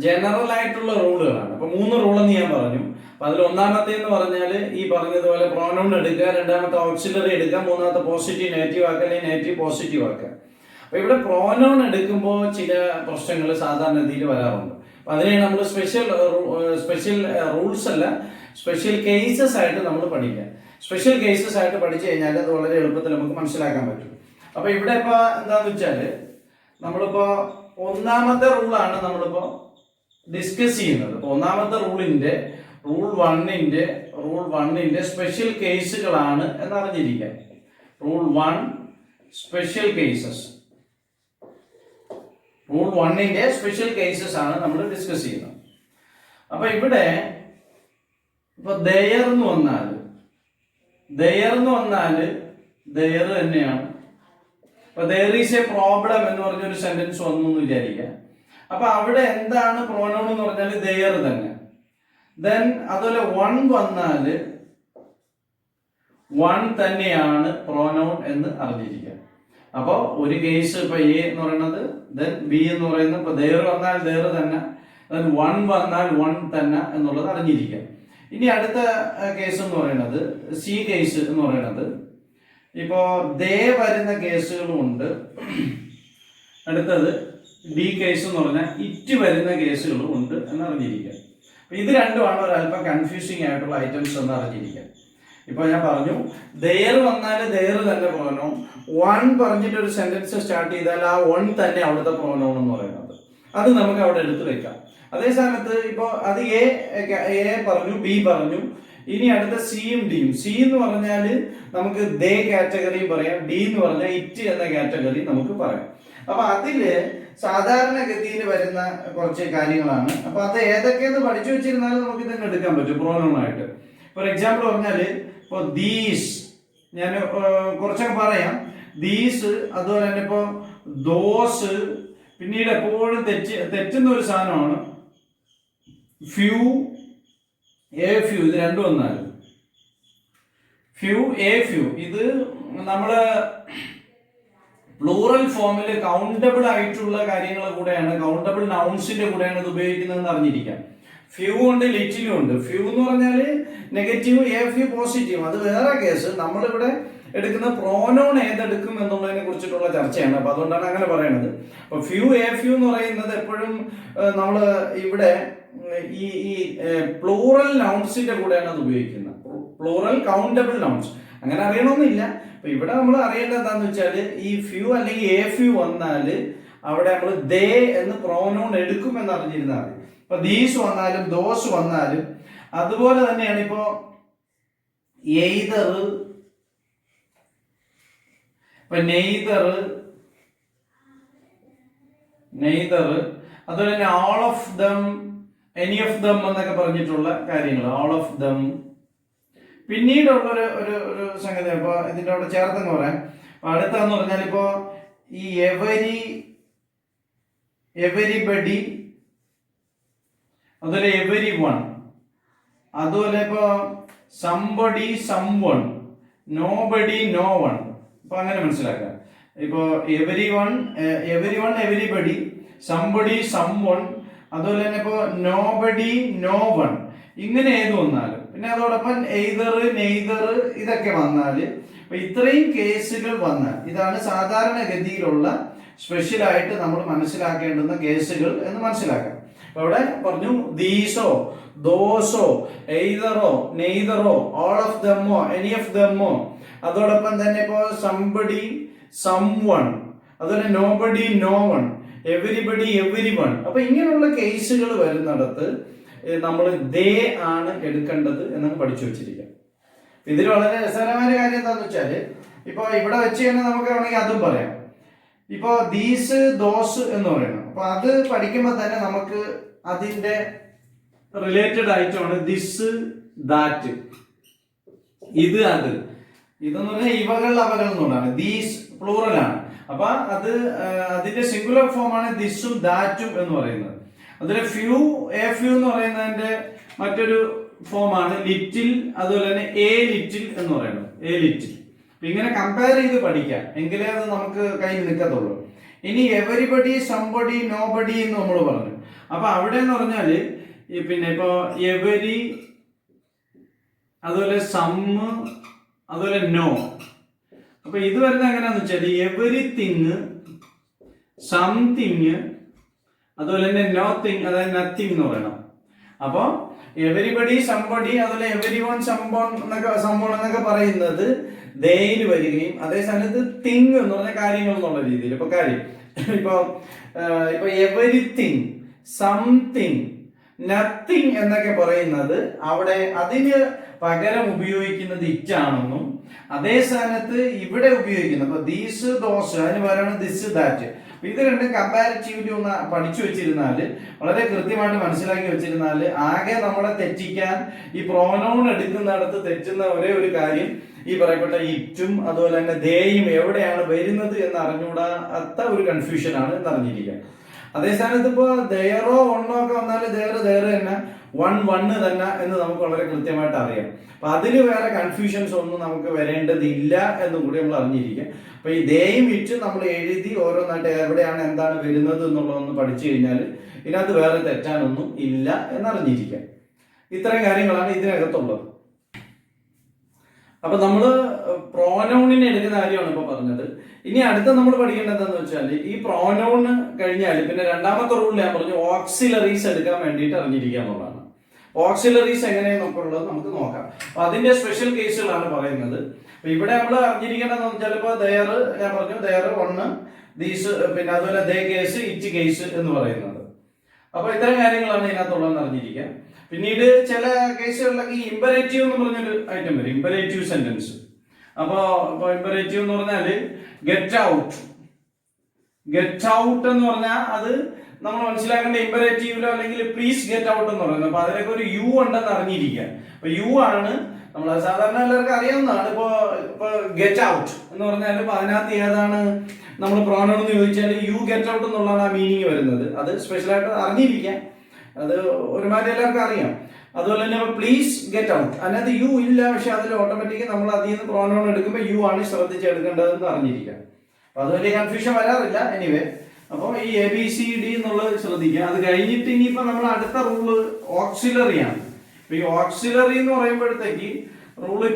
ജനറൽ ആയിട്ടുള്ള റൂളുകളാണ്. അപ്പൊ 3 റൂളെന്ന് ഞാൻ പറഞ്ഞു. അപ്പൊ അതിൽ ഒന്നാമത്തെ എന്ന് പറഞ്ഞാൽ ഈ പറഞ്ഞതുപോലെ പ്രോനൗൺ എടുക്കുക, രണ്ടാമത്തെ ഓക്സിലറി എടുക്കുക, മൂന്നാമത്തെ പോസിറ്റീവ് നെഗറ്റീവ് ആക്കുക, അല്ലെങ്കിൽ നെഗറ്റീവ് പോസിറ്റീവ് ആക്കുക. അപ്പൊ ഇവിടെ പ്രോനൗൺ എടുക്കുമ്പോൾ ചില പ്രശ്നങ്ങൾ സാധാരണ രീതിയിൽ വരാറുണ്ട്. അപ്പൊ അതിനെ നമ്മൾ സ്പെഷ്യൽ റൂൾസ് അല്ല, സ്പെഷ്യൽ കേസസ് ആയിട്ട് നമ്മൾ പഠിക്കുക. സ്പെഷ്യൽ കേസസ് ആയിട്ട് പഠിച്ചു കഴിഞ്ഞാൽ അത് വളരെ എളുപ്പത്തിൽ നമുക്ക് മനസ്സിലാക്കാൻ പറ്റും. അപ്പൊ ഇവിടെ ഇപ്പൊ എന്താന്ന് വെച്ചാല് നമ്മളിപ്പോ ഒന്നാമത്തെ റൂളാണ് നമ്മളിപ്പോ ഡിസ്കസ് ചെയ്യുന്നത്. അപ്പൊ ഒന്നാമത്തെ റൂൾ വണ്ണിന്റെ സ്പെഷ്യൽ കേസുകളാണ് എന്നറിഞ്ഞിരിക്കുക. Rule 1 special cases. റൂൾ 1ന്റെ സ്പെഷ്യൽ കേസസ് ആണ് നമ്മൾ ഡിസ്കസ് ചെയ്യുന്നത്. അപ്പൊ ഇവിടെ ഇപ്പൊ ദയർ എന്ന് വന്നാല് ദയർ തന്നെയാണ്. അപ്പൊ ദയർ ഈസ് എ പ്രോബ്ലം എന്ന് പറഞ്ഞൊരു സെന്റൻസ് വന്നു എന്ന് വിചാരിക്കുക. അപ്പൊ അവിടെ എന്താണ് പ്രോനൗൺ എന്ന് പറഞ്ഞാൽ ദയർ തന്നെ. ദെൻ അതുപോലെ 1 വന്നാല് 1 തന്നെയാണ് പ്രോനൗൺ എന്ന് അറിഞ്ഞിരിക്കുക. അപ്പൊ ഒരു കേസ് ഇപ്പൊ എ എന്ന് പറയുന്നത്, ദെൻ ബി എന്ന് പറയുന്നത്, ഇപ്പൊ ദയർ വന്നാൽ ദയർ തന്നെ, ദെൻ 1 വന്നാൽ 1 തന്നെ എന്നുള്ളത് അറിഞ്ഞിരിക്കുക. ഇനി അടുത്ത കേസ് എന്ന് പറയുന്നത് സി കേസ് എന്ന് പറയുന്നത്, ഇപ്പോ ദേ വരുന്ന കേസുകളും ഉണ്ട്. അടുത്തത് ഡി കേസ് എന്ന് പറഞ്ഞാൽ ഇറ്റ് വരുന്ന കേസുകളും ഉണ്ട് എന്ന് അറിഞ്ഞിരിക്കുക. ഇത് രണ്ടുമാണ് ഒരല്പം കൺഫ്യൂസിങ് ആയിട്ടുള്ള ഐറ്റംസ് എന്ന് അറിഞ്ഞിരിക്കുക. ഇപ്പൊ ഞാൻ പറഞ്ഞു ദയർ വന്നാൽ ദയർ തന്നെ പ്രോനൗൺ, 1 പറഞ്ഞിട്ട് ഒരു സെന്റൻസ് സ്റ്റാർട്ട് ചെയ്താൽ ആ 1 തന്നെ അവിടുത്തെ പ്രോനൗൺ എന്ന് പറയുന്നത്. അത് നമുക്ക് അവിടെ എടുത്തു വെക്കാം. അതേ സ്ഥാനത്ത് ഇപ്പൊ അത് എ പറഞ്ഞു, ബി പറഞ്ഞു, ഇനി അടുത്ത സിയും ഡിയും. സി എന്ന് പറഞ്ഞാൽ നമുക്ക് ദേ കാറ്റഗറിയും പറയാം, ഡി എന്ന് പറഞ്ഞാൽ ഇറ്റ് എന്ന കാറ്റഗറി നമുക്ക് പറയാം. അപ്പൊ അതില് സാധാരണഗതിയിൽ വരുന്ന കുറച്ച് കാര്യങ്ങളാണ്. അപ്പൊ അത് ഏതൊക്കെയെന്ന് പഠിച്ചു വെച്ചിരുന്നാലും നമുക്ക് ഇതന്നെ എടുക്കാൻ പറ്റും പ്രോനൗൺ ആയിട്ട്. ഫോർ എക്സാമ്പിൾ പറഞ്ഞാല് ഇപ്പൊ ദീസ്, ഞാൻ കുറച്ചൊക്കെ പറയാം. ദീസ്, അതുപോലെ തന്നെ ഇപ്പൊ ദോസ്, പിന്നീട് എപ്പോഴും തെറ്റുന്ന ഒരു സാധനമാണ് ഫ്യൂ, എ ഫ്യൂ. ഇത് രണ്ടും വന്നാലും ഫ്യൂ, എ ഫ്യൂ. ഇത് നമ്മള് പ്ലൂറൽ ഫോമിൽ കൗണ്ടബിൾ ആയിട്ടുള്ള കാര്യങ്ങൾ കൂടെയാണ്, കൗണ്ടബിൾ നൗൺസിന്റെ കൂടെയാണ് ഇത് ഉപയോഗിക്കുന്നതെന്ന് അറിഞ്ഞിരിക്കാം. ഫ്യൂ ഉണ്ട്, ലിറ്റിലും ഉണ്ട്. ഫ്യൂ എന്ന് പറഞ്ഞാൽ നെഗറ്റീവ്, എ ഫ്യൂ പോസിറ്റീവ്, അത് വേറെ കേസ്. നമ്മളിവിടെ എടുക്കുന്ന പ്രോനോൺ ഏതെടുക്കും എന്നുള്ളതിനെ കുറിച്ചിട്ടുള്ള ചർച്ചയാണ്. അപ്പൊ അതുകൊണ്ടാണ് അങ്ങനെ പറയുന്നത്. അപ്പൊ ഫ്യൂ, എ ഫ്യൂ എന്ന് പറയുന്നത് എപ്പോഴും നമ്മൾ ഇവിടെ ഈ പ്ലൂറൽ നൗൺസിന്റെ കൂടെയാണ് അത് ഉപയോഗിക്കുന്നത്. പ്ലൂറൽ കൗണ്ടബിൾ നൗൺസ് അങ്ങനെ അറിയണമെന്നില്ല. അപ്പൊ ഇവിടെ നമ്മൾ അറിയേണ്ടത് എന്താന്ന് വെച്ചാല് ഈ ഫ്യൂ അല്ലെങ്കിൽ എ ഫ്യൂ വന്നാല് അവിടെ നമ്മൾ ദേ എന്ന് പ്രോനോൺ എടുക്കും എന്ന് അറിഞ്ഞിരുന്നാൽ മതി. ഇപ്പൊ ദീസ് വന്നാലും ദോസ് വന്നാലും അതുപോലെ തന്നെയാണ്. ഇപ്പോ എയ്തർ, ഇപ്പൊ നെയ്തർ, അതുപോലെ തന്നെ all of them, any of them എന്നൊക്കെ പറഞ്ഞിട്ടുള്ള കാര്യങ്ങൾ, ഓൾ ഓഫ് ദം. പിന്നീടുള്ള ഒരു സംഗതി ഇപ്പൊ ഇതിന്റെ അവിടെ ചേർത്തെന്ന് പറയാം. അടുത്തെന്ന് പറഞ്ഞാൽ ഇപ്പോ ഈ എവരിബഡി, അതുപോലെ എവരി വൺ, അതുപോലെ ഇപ്പോ somebody, someone, nobody, no one. അപ്പൊ അങ്ങനെ മനസ്സിലാക്കാം. ഇപ്പോ every one, everybody, somebody, someone, അതുപോലെ തന്നെ ഇപ്പോ നോബഡി, നോ വൺ, ഇങ്ങനെ ഏത് വന്നാലും, പിന്നെ അതോടൊപ്പം എയ്തർ, നെയ്തർ ഇതൊക്കെ വന്നാല്, അപ്പൊ ഇത്രയും കേസുകൾ വന്നാൽ ഇതാണ് സാധാരണഗതിയിലുള്ള സ്പെഷ്യലായിട്ട് നമ്മൾ മനസ്സിലാക്കേണ്ടുന്ന കേസുകൾ എന്ന് മനസ്സിലാക്കാം. അപ്പൊ അവിടെ പറഞ്ഞു ദീസോ, ദോസോ, എയ്തറോ, നെയ്തറോ, ഓൾ ഓഫ് ദമ്മോ, എനി ഓഫ് ദമ്മോ, അതോടൊപ്പം തന്നെ ഇപ്പോ സംബഡി, സംവൺ, അതുപോലെ nobody, no one, everybody, every one. അപ്പൊ ഇങ്ങനെയുള്ള കേസുകൾ വരുന്നിടത്ത് നമ്മൾ ദേ ആണ് എടുക്കേണ്ടത് എന്നങ്ങ് പഠിച്ചു വെച്ചിരിക്കാം. ഇതിൽ വളരെ രസകരമായ കാര്യം എന്താന്ന് വെച്ചാല് ഇപ്പൊ ഇവിടെ വെച്ച് തന്നെ നമുക്ക് വേണമെങ്കിൽ അതും പറയാം. ഇപ്പൊ ദീസ്, ദോസ് എന്ന് പറയണം. അപ്പൊ അത് പഠിക്കുമ്പോൾ തന്നെ നമുക്ക് അതിന്റെ റിലേറ്റഡ് ആയിട്ടാണ് ദിസ്, ദാറ്റ്, ഇത്, അത്. ഇതെന്ന് പറഞ്ഞാൽ ഇവകൾ, അവകൾ എന്നുള്ളതാണ്. ദീസ് പ്ലൂറലാണ്. അപ്പൊ അത് അതിന്റെ സിംഗുലർ ഫോം ആണ് ദിസും ദാറ്റും എന്ന് പറയുന്നത്. അതിലെ ഫ്യൂ, എ ഫ്യൂ എന്ന് പറയുന്നതിന്റെ മറ്റൊരു ഫോമാണ് ലിറ്റിൽ, അതുപോലെ തന്നെ എ ലിറ്റിൽ എന്ന് പറയുന്നത്, എ ലിറ്റിൽ. ഇങ്ങനെ കമ്പയർ ചെയ്ത് പഠിക്കാം, എങ്കിലേ അത് നമുക്ക് കയ്യിൽ നിൽക്കത്തുള്ളൂ. ഇനി എവരിബഡി, സംബഡി, നോബഡി എന്ന് നമ്മൾ പറഞ്ഞു. അപ്പൊ അവിടെ എന്ന് പറഞ്ഞാല് പിന്നെ ഇപ്പൊ എവരി, അതുപോലെ സം, അതുപോലെ നോ. അപ്പൊ ഇത് വരുന്നത് എങ്ങനെയാന്ന് വെച്ചാല് എവരിതിങ്, സംതിങ്, അതുപോലെ തന്നെ നോത്തിങ്, അതായത് നത്തിങ് എന്ന് പറയണം. അപ്പൊ എവരിബഡി, സംബഡി, അതുപോലെ എവരി വൺ, സംബോൺ എന്നൊക്കെ പറയുന്നത് ദേയിൽ വരികയും അതേ സമയത്ത് തിങ് എന്ന് പറഞ്ഞ കാര്യങ്ങൾ എന്നുള്ള രീതിയിൽ. ഇപ്പൊ കാര്യം ഇപ്പൊ എവരിതിങ്, സംതിങ്, നത്തിങ് എന്നൊക്കെ പറയുന്നത് അവിടെ അതിന് പകരം ഉപയോഗിക്കുന്നത് ഇറ്റാണെന്നും അതേ സ്ഥാനത്ത് ഇവിടെ ഉപയോഗിക്കുന്നത് ഇപ്പൊ ദീസ്, ദോസ് അതിന് പകരമാണ് ദിസ്, ദാറ്റ്. ഇത് രണ്ടും കമ്പാരിറ്റീവ്ലി ഒന്ന് പഠിച്ചു വെച്ചിരുന്നാല്, വളരെ കൃത്യമായിട്ട് മനസ്സിലാക്കി വെച്ചിരുന്നാല്, ആകെ നമ്മളെ തെറ്റിക്കാൻ ഈ പ്രോനൗൺ എടുക്കുന്നിടത്ത് തെറ്റുന്ന ഒരേ ഒരു കാര്യം ഈ പറയപ്പെട്ട ഇറ്റും അതുപോലെ തന്നെ ദേയും എവിടെയാണ് വരുന്നത് എന്ന് അറിഞ്ഞുകൂടാത്ത ഒരു കൺഫ്യൂഷൻ ആണ് എന്ന് അറിഞ്ഞിരിക്കുക. അതേ സ്ഥാനത്ത് ഇപ്പൊ ദേറോ ഒണ്ണോ ഒക്കെ വന്നാല് ദേറ് തന്നെ, വണ്ണ് തന്നെ എന്ന് നമുക്ക് വളരെ കൃത്യമായിട്ട് അറിയാം. അപ്പൊ അതില് വേറെ കൺഫ്യൂഷൻസ് ഒന്നും നമുക്ക് വരേണ്ടതില്ല എന്നും കൂടി നമ്മൾ അറിഞ്ഞിരിക്കുക. അപ്പൊ ഈ ദേയും ഇറ്റും നമ്മൾ എഴുതി ഓരോന്നായിട്ട് എവിടെയാണ് എന്താണ് വരുന്നത് എന്നുള്ളതൊന്ന് പഠിച്ചു കഴിഞ്ഞാൽ ഇതിനകത്ത് വേറെ തെറ്റാനൊന്നും ഇല്ല എന്നറിഞ്ഞിരിക്കുക. ഇത്രയും കാര്യങ്ങളാണ് ഇതിനകത്തുള്ളത്. അപ്പൊ നമ്മള് പ്രോനൗണിനെ എടുക്കുന്ന കാര്യമാണ് ഇപ്പൊ പറഞ്ഞത്. ഇനി അടുത്ത നമ്മൾ പഠിക്കേണ്ടത് എന്താന്ന് വെച്ചാൽ ഈ പ്രോനൗൺ കഴിഞ്ഞാൽ പിന്നെ രണ്ടാമത്തെ റൂളിൽ ഞാൻ പറഞ്ഞു ഓക്സിലറീസ് എടുക്കാൻ വേണ്ടിയിട്ട് അറിഞ്ഞിരിക്കുക എന്നുള്ളതാണ്. ഓക്സിലറീസ് എങ്ങനെയെന്നൊക്കെ ഉള്ളത് നമുക്ക് നോക്കാം. അപ്പൊ അതിന്റെ സ്പെഷ്യൽ കേസുകളാണ് പറയുന്നത്. അപ്പൊ ഇവിടെ നമ്മൾ അറിഞ്ഞിരിക്കേണ്ടതെന്ന് വെച്ചാൽ ഇപ്പൊ ദയർ, ഞാൻ പറഞ്ഞു ദയർ, ഒന്ന്, ദീസ്, പിന്നെ അതുപോലെ ദേ കേസ്, ഇറ്റ് കേസ് എന്ന് പറയുന്നത്. അപ്പൊ ഇത്തരം കാര്യങ്ങളാണ് ഇതിനകത്തുള്ളതെന്ന് അറിഞ്ഞിരിക്കുക. പിന്നീട് ചില കേസുകളിലൊക്കെ ഈ ഇമ്പരേറ്റീവ് എന്ന് പറഞ്ഞൊരു ഐറ്റം വരും, ഇമ്പരേറ്റീവ് സെന്റൻസ്. അപ്പൊ ഇമ്പരേറ്റീവ് എന്ന് പറഞ്ഞാല് ഗെറ്റ് ഔട്ട്. ഗെറ്റ് ഔട്ട് എന്ന് പറഞ്ഞാൽ അത് നമ്മൾ മനസ്സിലാക്കേണ്ട ഇമ്പരേറ്റീവിലോ അല്ലെങ്കിൽ പ്ലീസ് ഗെറ്റ് ഔട്ട് എന്ന് പറയുന്നത്. അപ്പൊ അതിലൊക്കെ ഒരു യു ഉണ്ടെന്ന് അറിഞ്ഞിരിക്കുക. അപ്പൊ യു ആണ് നമ്മൾ സാധാരണ എല്ലാവർക്കും അറിയാവുന്നതാണ്. ഇപ്പൊ ഗെറ്റ് ഔട്ട് എന്ന് പറഞ്ഞാൽ ഇപ്പൊ അതിനകത്ത് ഏതാണ് നമ്മൾ പ്രോനൗൺ എന്ന് ചോദിച്ചാൽ യു ഗെറ്റ് ഔട്ട് എന്നുള്ളതാണ് ആ മീനിങ് വരുന്നത്. അത് സ്പെഷ്യലായിട്ട് അറിഞ്ഞിരിക്കാം, അത് ഒരുമാതിരി എല്ലാവർക്കും അറിയാം. അതുപോലെ തന്നെ പ്ലീസ് ഗെറ്റ് ഔട്ട് അതിനകത്ത് യു ഇല്ല, പക്ഷെ അതിൽ ഓട്ടോമാറ്റിക് നമ്മൾ അതിൽ നിന്ന് പ്രോനൗൺ എടുക്കുമ്പോൾ യു ആണ് ശ്രദ്ധിച്ചെടുക്കേണ്ടതെന്ന് അറിഞ്ഞിരിക്കാം. അപ്പൊ അത് വലിയ കൺഫ്യൂഷൻ വരാറില്ല. എനിവേ, അപ്പോൾ ഈ ABCD എന്നുള്ളത് ശ്രദ്ധിക്കുക. അത് കഴിഞ്ഞിട്ട് ഇനിയിപ്പോ നമ്മൾ അടുത്ത റൂള് ഓക്സിലറി ആണ്. അപ്പൊ ഈ ഓക്സിലറി എന്ന് പറയുമ്പോഴത്തേക്ക് റൂള്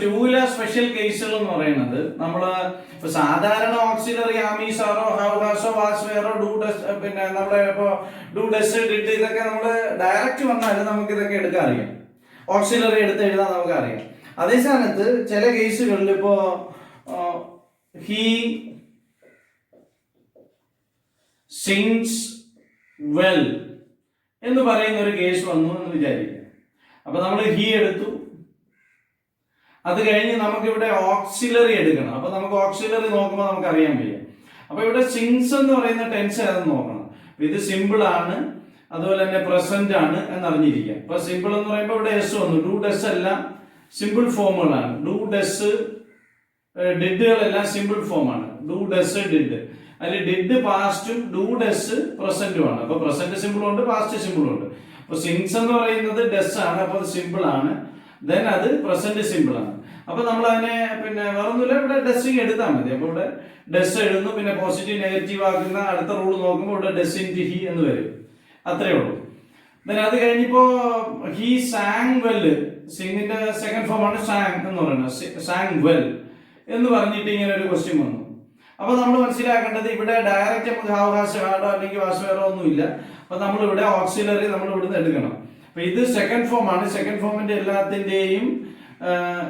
2ലെ സ്പെഷ്യൽ കേസുകൾ എന്ന് പറയുന്നത് നമ്മള് ഇപ്പൊ സാധാരണ ഓക്സിലറി ആമീസ് ആറോ ഹൗഹാസോ വാസ്വേറോ പിന്നെ നമ്മുടെ ഇപ്പൊ ഡു ഡസ് ഡിഡ് ഇതൊക്കെ നമ്മള് ഡയറക്റ്റ് വന്നാലും നമുക്ക് ഇതൊക്കെ എടുക്കാൻ അറിയാം. ഓക്സിലറി എടുത്ത് എഴുതാൻ നമുക്ക് അറിയാം. അതേ സ്ഥാനത്ത് ചില കേസുകളിൽ ഇപ്പോ ഹി സിങ്സ് വെൽ എന്ന് പറയുന്ന ഒരു കേസ് വന്നു എന്ന് വിചാരിക്കുക. അപ്പൊ നമ്മൾ ഹി എടുത്തു, അത് കഴിഞ്ഞ് നമുക്ക് ഇവിടെ ഓക്സിലറി എടുക്കണം. അപ്പൊ നമുക്ക് ഓക്സിലറി നോക്കുമ്പോൾ നമുക്ക് അറിയാൻ വയ്യ. അപ്പൊ ഇവിടെ സിങ്സ് എന്ന് പറയുന്ന ടെൻസ് ഏതെന്ന് നോക്കണം. ഇത് സിമ്പിൾ ആണ്, അതുപോലെ തന്നെ പ്രസന്റ് ആണ് എന്നറിഞ്ഞിരിക്കുക. അപ്പൊ സിമ്പിൾ എന്ന് പറയുമ്പോൾ ഇവിടെ എസ് വന്നു. ഡു ഡസ് എല്ലാം സിമ്പിൾ ഫോമുകളാണ്. ഡു ഡസ് ഡിഡുകളെല്ലാം സിമ്പിൾ ഫോം ആണ്. ഡു ഡസ് ഡിഡ്, അതിൽ ഡിഡ് പാസ്റ്റും ഡു ഡസ് പ്രസന്റും ആണ്. അപ്പൊ പ്രസന്റ് സിമ്പിളും ഉണ്ട്, പാസ്റ്റ് സിമ്പിളും ഉണ്ട്. അപ്പൊ സിങ്സ് എന്ന് പറയുന്നത് ഡസ് ആണ്, അപ്പൊ അത് സിമ്പിൾ ആണ്. ദെൻ അത് പ്രസന്റ് സിമ്പിൾ ആണ്. അപ്പൊ നമ്മൾ അതിനെ പിന്നെ വേറൊന്നുമില്ല, ഇവിടെ ഡസ്സിങ് എടുത്താൽ മതി. അപ്പൊ ഇവിടെ ഡസ് എഴുതുന്നു, പിന്നെ പോസിറ്റീവ് നെഗറ്റീവ് ആക്കുന്ന അടുത്ത റൂൾ നോക്കുമ്പോൾ ഇവിടെ ഡസ് ഇൻ ഹി എന്ന് വരും. അത്രേ ഉള്ളൂ. ദെൻ അത് കഴിഞ്ഞപ്പോ ഹി സാങ് വെൽ, സിങ്ങിന്റെ സെക്കൻഡ് ഫോം ആണ് സാങ് എന്ന് പറയുന്നത്. സാങ് വെൽ എന്ന് പറഞ്ഞിട്ട് ഇങ്ങനെ ഒരു ക്വസ്റ്റ്യൻ വന്നു. അപ്പൊ നമ്മൾ മനസ്സിലാക്കേണ്ടത് ഇവിടെ ഡയറക്റ്റ് നമുക്ക് ഹാവ് ഹാസ് ഹാഡോ അല്ലെങ്കിൽ വാസ്വേറോ ഒന്നുമില്ല. അപ്പൊ നമ്മൾ ഇവിടെ ഓക്സിലറി നമ്മൾ ഇവിടുന്ന് എടുക്കണം. അപ്പൊ ഇത് സെക്കൻഡ് ഫോം ആണ്. സെക്കൻഡ് ഫോമിന്റെ എല്ലാത്തിന്റെയും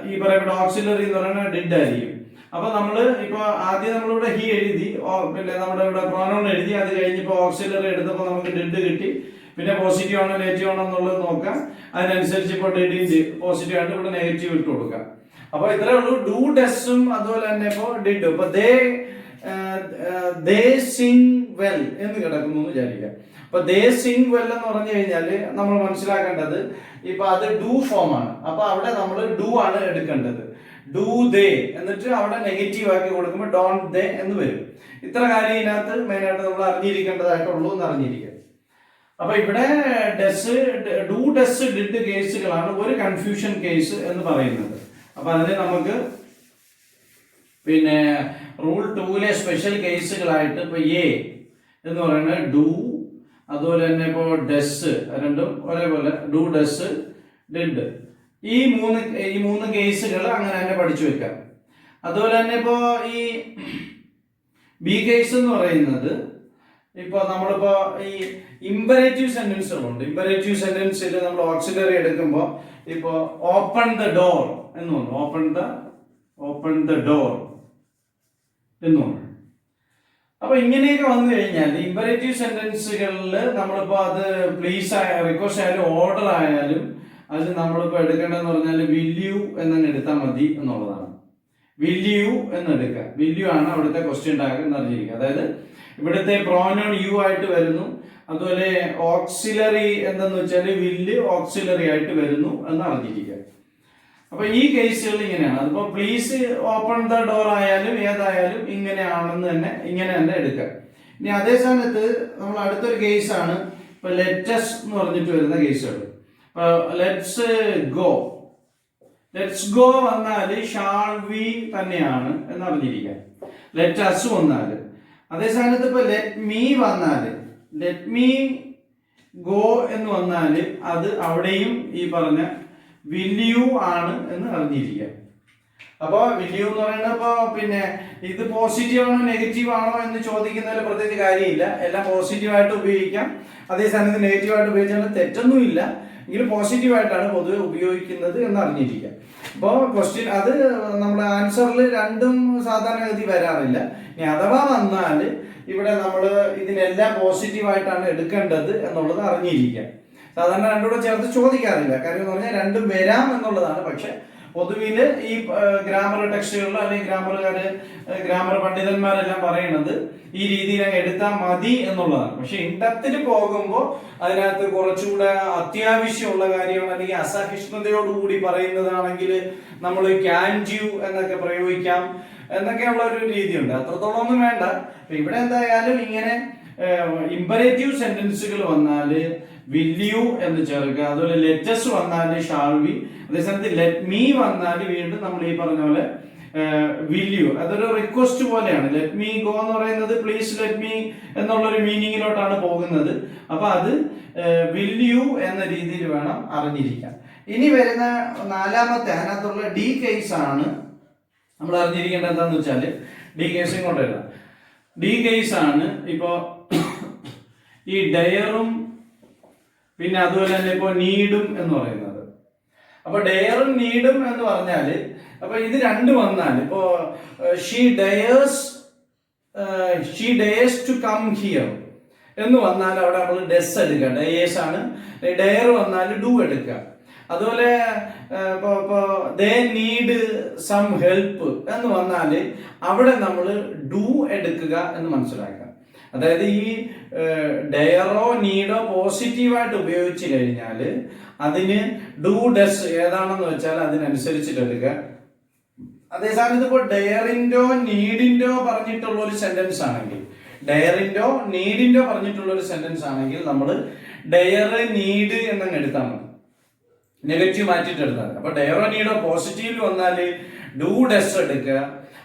ഈ പറയപ്പെട്ട ഓക്സിലറി എന്ന് പറയുന്നത് ഡിഡ് ആയിരിക്കും. അപ്പൊ നമ്മള് ഇപ്പൊ ആദ്യം നമ്മളിവിടെ ഹി എഴുതി, പിന്നെ നമ്മുടെ ഇവിടെ പ്രോനൗൺ എഴുതി, അത് കഴിഞ്ഞിപ്പോ ഓക്സിലറി എടുത്തപ്പോൾ നമുക്ക് ഡിഡ് കിട്ടി. പിന്നെ പോസിറ്റീവ് ആണോ നെഗറ്റീവ് ആണോ എന്നുള്ളത് നോക്കാം. അതിനനുസരിച്ച് ഇപ്പോൾ ഡിഡ് പോസിറ്റീവ് ആയിട്ട് ഇവിടെ നെഗറ്റീവ് ഇട്ട് കൊടുക്കാം. അപ്പൊ ഇത്രേ ഉള്ളൂ. ഡു ഡസും അതുപോലെ തന്നെ ഇപ്പോ ഡിഡ്. ഇപ്പൊ ദേ സിങ് വെൽ എന്ന് കിടക്കുന്നു എന്ന് വിചാരിക്കാം. അപ്പൊ ദേ സിങ് വെൽ എന്ന് പറഞ്ഞു കഴിഞ്ഞാല് നമ്മൾ മനസ്സിലാക്കേണ്ടത് ഇപ്പൊ അത് ഡു ഫോം ആണ്. അപ്പൊ അവിടെ നമ്മൾ ഡു ആണ് എടുക്കേണ്ടത്. ഡു ദേ എന്നിട്ട് അവിടെ നെഗറ്റീവ് ആക്കി കൊടുക്കുമ്പോൾ ഡോണ്ട് ദേ എന്ന് വരും. ഇത്ര കാര്യം ഇതിനകത്ത് മെയിനായിട്ട് നമ്മൾ അറിഞ്ഞിരിക്കേണ്ടതായിട്ടുള്ളൂ എന്ന് അറിഞ്ഞിരിക്കുക. അപ്പൊ ഇവിടെ ഡു ഡസ് ഡിഡ് കേസുകളാണ് ഒരു കൺഫ്യൂഷൻ കേസ് എന്ന് പറയുന്നത്. അപ്പൊ അതിനെ നമുക്ക് പിന്നെ റൂൾ 2ലെ സ്പെഷ്യൽ കേസുകളായിട്ട് ഇപ്പൊ എ എന്ന് പറയുന്നത് ഡു, അതുപോലെ തന്നെ ഇപ്പോ ഡസ്, രണ്ടും ഒരേപോലെ ഡു ഡസ് ഡിഡ്. ഈ മൂന്ന് കേസുകൾ അങ്ങനെ തന്നെ പഠിച്ചു വെക്കാം. അതുപോലെ തന്നെ ഇപ്പോ ഈ ബി കേസ് എന്ന് പറയുന്നത് ഇപ്പൊ നമ്മളിപ്പോ ഈ ഇമ്പരേറ്റീവ് സെന്റൻസുകളുണ്ട്. ഇമ്പരേറ്റീവ് സെന്റൻസിൽ നമ്മൾ ഓക്സിലറി എടുക്കുമ്പോൾ ഇപ്പോ ഓപ്പൺ ദ ഡോർ എന്ന് പറഞ്ഞു. ഓപ്പൺ ദ ഡോർ എന്ന് പറഞ്ഞു. അപ്പൊ ഇങ്ങനെയൊക്കെ വന്നു കഴിഞ്ഞാൽ ഇമ്പരേറ്റീവ് സെന്റൻസുകളിൽ നമ്മളിപ്പോ അത് പ്ലീസ് റിക്വസ്റ്റ് ആയാലും ഓർഡർ ആയാലും അത് നമ്മളിപ്പോ എടുക്കേണ്ടതെന്ന് പറഞ്ഞാൽ വിൽ യു എന്നങ്ങ് എടുത്താൽ മതി എന്നുള്ളതാണ്. വിൽ യു എന്ന് എടുക്കുക. വിൽ യു ആണ് അവിടുത്തെ ക്വസ്റ്റ്യൻ ടാഗ് എന്ന് അറിഞ്ഞിരിക്കുക. അതായത് ഇവിടുത്തെ പ്രോനൗൺ യു ആയിട്ട് വരുന്നു. അതുപോലെ ഓക്സിലറി എന്തെന്ന് വെച്ചാൽ വില്ല് ഓക്സിലറി ആയിട്ട് വരുന്നു എന്ന് അറിഞ്ഞിരിക്കുക. അപ്പൊ ഈ കേസുകൾ ഇങ്ങനെയാണ്. അതിപ്പോ പ്ലീസ് ഓപ്പൺ ദ ഡോർ ആയാലും ഏതായാലും ഇങ്ങനെയാണെന്ന് തന്നെ ഇങ്ങനെ തന്നെ എടുക്കുക. ഇനി അതേ സ്ഥാനത്ത് നമ്മൾ അടുത്തൊരു കേസാണ് ഇപ്പൊ ലെറ്റസ് എന്ന് പറഞ്ഞിട്ട് വരുന്ന കേസുകൾ. ഇപ്പൊ ലെറ്റ്സ് ഗോ വന്നാല് ഷാൾ വി തന്നെയാണ് എന്ന് അറിഞ്ഞിരിക്കുക. ലെറ്റസ് വന്നാല്. അതേ സ്ഥാനത്ത് ഇപ്പൊ ലെറ്റ് മീ വന്നാല്, ലെറ്റ് മീ ഗോ എന്ന് വന്നാല് അത് അവിടെയും ഈ പറഞ്ഞ വിൽ യു ആണ് എന്ന് അറിഞ്ഞിരിക്കുക. അപ്പൊ വിൽ യു എന്ന് പറയുന്നത് ഇപ്പൊ പിന്നെ ഇത് പോസിറ്റീവ് ആണോ നെഗറ്റീവ് ആണോ എന്ന് ചോദിക്കുന്നതിൽ പ്രത്യേകിച്ച് കാര്യമില്ല. എല്ലാം പോസിറ്റീവായിട്ട് ഉപയോഗിക്കാം. അതേ സ്ഥാനത്ത് നെഗറ്റീവായിട്ട് ഉപയോഗിച്ചാൽ തെറ്റൊന്നുമില്ല. എങ്കിലും പോസിറ്റീവായിട്ടാണ് പൊതുവെ ഉപയോഗിക്കുന്നത് എന്ന് അറിഞ്ഞിരിക്കുക. അപ്പോൾ ക്വസ്റ്റ്യൻ അത് നമ്മുടെ ആൻസറിൽ രണ്ടും സാധാരണഗതി വരാറില്ല. ഇനി അഥവാ വന്നാൽ ഇവിടെ നമ്മൾ ഇതിനെല്ലാം പോസിറ്റീവായിട്ടാണ് എടുക്കേണ്ടത് എന്നുള്ളത് അറിഞ്ഞിരിക്കുക. സാധാരണ രണ്ടുകൂടെ ചേർത്ത് ചോദിക്കാറില്ല. കാര്യം എന്ന് പറഞ്ഞാൽ രണ്ടും വരാം എന്നുള്ളതാണ്. പക്ഷെ പൊതുവിൽ ഈ ഗ്രാമർ ടെക്സ്റ്റുകളിൽ അല്ലെങ്കിൽ ഗ്രാമർ പണ്ഡിതന്മാരെല്ലാം പറയുന്നത് ഈ രീതിയിൽ എടുത്താൽ മതി എന്നുള്ളതാണ്. പക്ഷെ ഇൻഡപ്തിൽ പോകുമ്പോൾ അതിനകത്ത് കുറച്ചുകൂടെ അത്യാവശ്യമുള്ള കാര്യങ്ങൾ അല്ലെങ്കിൽ അസഹിഷ്ണുതയോടുകൂടി പറയുന്നതാണെങ്കിൽ നമ്മൾ ക്യാൻ ഡു എന്നൊക്കെ പ്രയോഗിക്കാം എന്നൊക്കെയുള്ള ഒരു രീതിയുണ്ട്. അത്രത്തോളം ഒന്നും വേണ്ട. ഇവിടെ എന്തായാലും ഇങ്ങനെ ഇമ്പരേറ്റീവ് സെന്റൻസുകൾ വന്നാൽ വിൽ യു എന്ന് ചേർക്കുക. അതുപോലെ ലെറ്റസ് വന്നാൽ ഷാൾ വി. അതേസമയത്ത് ലെറ്റ് മീ വന്നാൽ വീണ്ടും നമ്മൾ ഈ പറഞ്ഞ പോലെ വിൽ യു. അതൊരു റിക്വസ്റ്റ് പോലെയാണ്. ലെറ്റ് മീ ഗോ എന്ന് പറയുന്നത് പ്ലീസ് ലെറ്റ് മീ എന്നുള്ളൊരു മീനിങ്ങിലോട്ടാണ് പോകുന്നത്. അപ്പൊ അത് വിൽ യു എന്ന രീതിയിൽ വേണം അറിഞ്ഞിരിക്കാൻ. ഇനി വരുന്ന നാലാമത്തെ അതിനകത്തുള്ള ഡി കേസ് ആണ് നമ്മൾ അറിഞ്ഞിരിക്കേണ്ടത്. എന്താന്ന് വെച്ചാല് ഡി കേസും കൊണ്ടുവരാം. ഡി കേസ് ആണ് ഇപ്പോ ഈ ഡയറും പിന്നെ അതുപോലെ തന്നെ ഇപ്പോ നീഡും എന്ന് പറയുന്നത്. അപ്പൊ ഡയറും നീഡും എന്ന് പറഞ്ഞാല് അപ്പൊ ഇത് രണ്ടും വന്നാൽ ഇപ്പോ she dares to come here എന്ന് വന്നാൽ അവിടെ നമ്മൾ ഡെസ് എടുക്കുക. ഡയേഴ്സ് ആണ്. ഡയർ വന്നാൽ ഡു എടുക്കുക. അതുപോലെ ദേ നീഡ് സം ഹെൽപ്പ് എന്ന് വന്നാല് അവിടെ നമ്മൾ ഡു എടുക്കുക എന്ന് മനസ്സിലാക്കുക. അതായത് ഈ ഡയറോ നീഡോ പോസിറ്റീവായിട്ട് ഉപയോഗിച്ച് കഴിഞ്ഞാൽ അതിന് ഡു ഡസ് ഏതാണെന്ന് വെച്ചാൽ അതിനനുസരിച്ചിട്ട് എടുക്കുക. അതേസമയത്ത് ഇപ്പോൾ ഡയറിൻ്റോ നീഡിൻ്റോ പറഞ്ഞിട്ടുള്ള ഒരു സെന്റൻസ് ആണെങ്കിൽ ഡയറിൻ്റോ നീഡിൻ്റോ പറഞ്ഞിട്ടുള്ള ഒരു സെന്റൻസ് ആണെങ്കിൽ നമ്മൾ ഡയർ നീഡ് എന്നങ്ങ് എടുത്താൽ മതി. നെഗറ്റീവ് മാറ്റിയിട്ട് എടുത്താൽ മതി. അപ്പൊ ഡയറോ നീഡോ പോസിറ്റീവിൽ വന്നാൽ ഡു ഡസ് എടുക്കുക.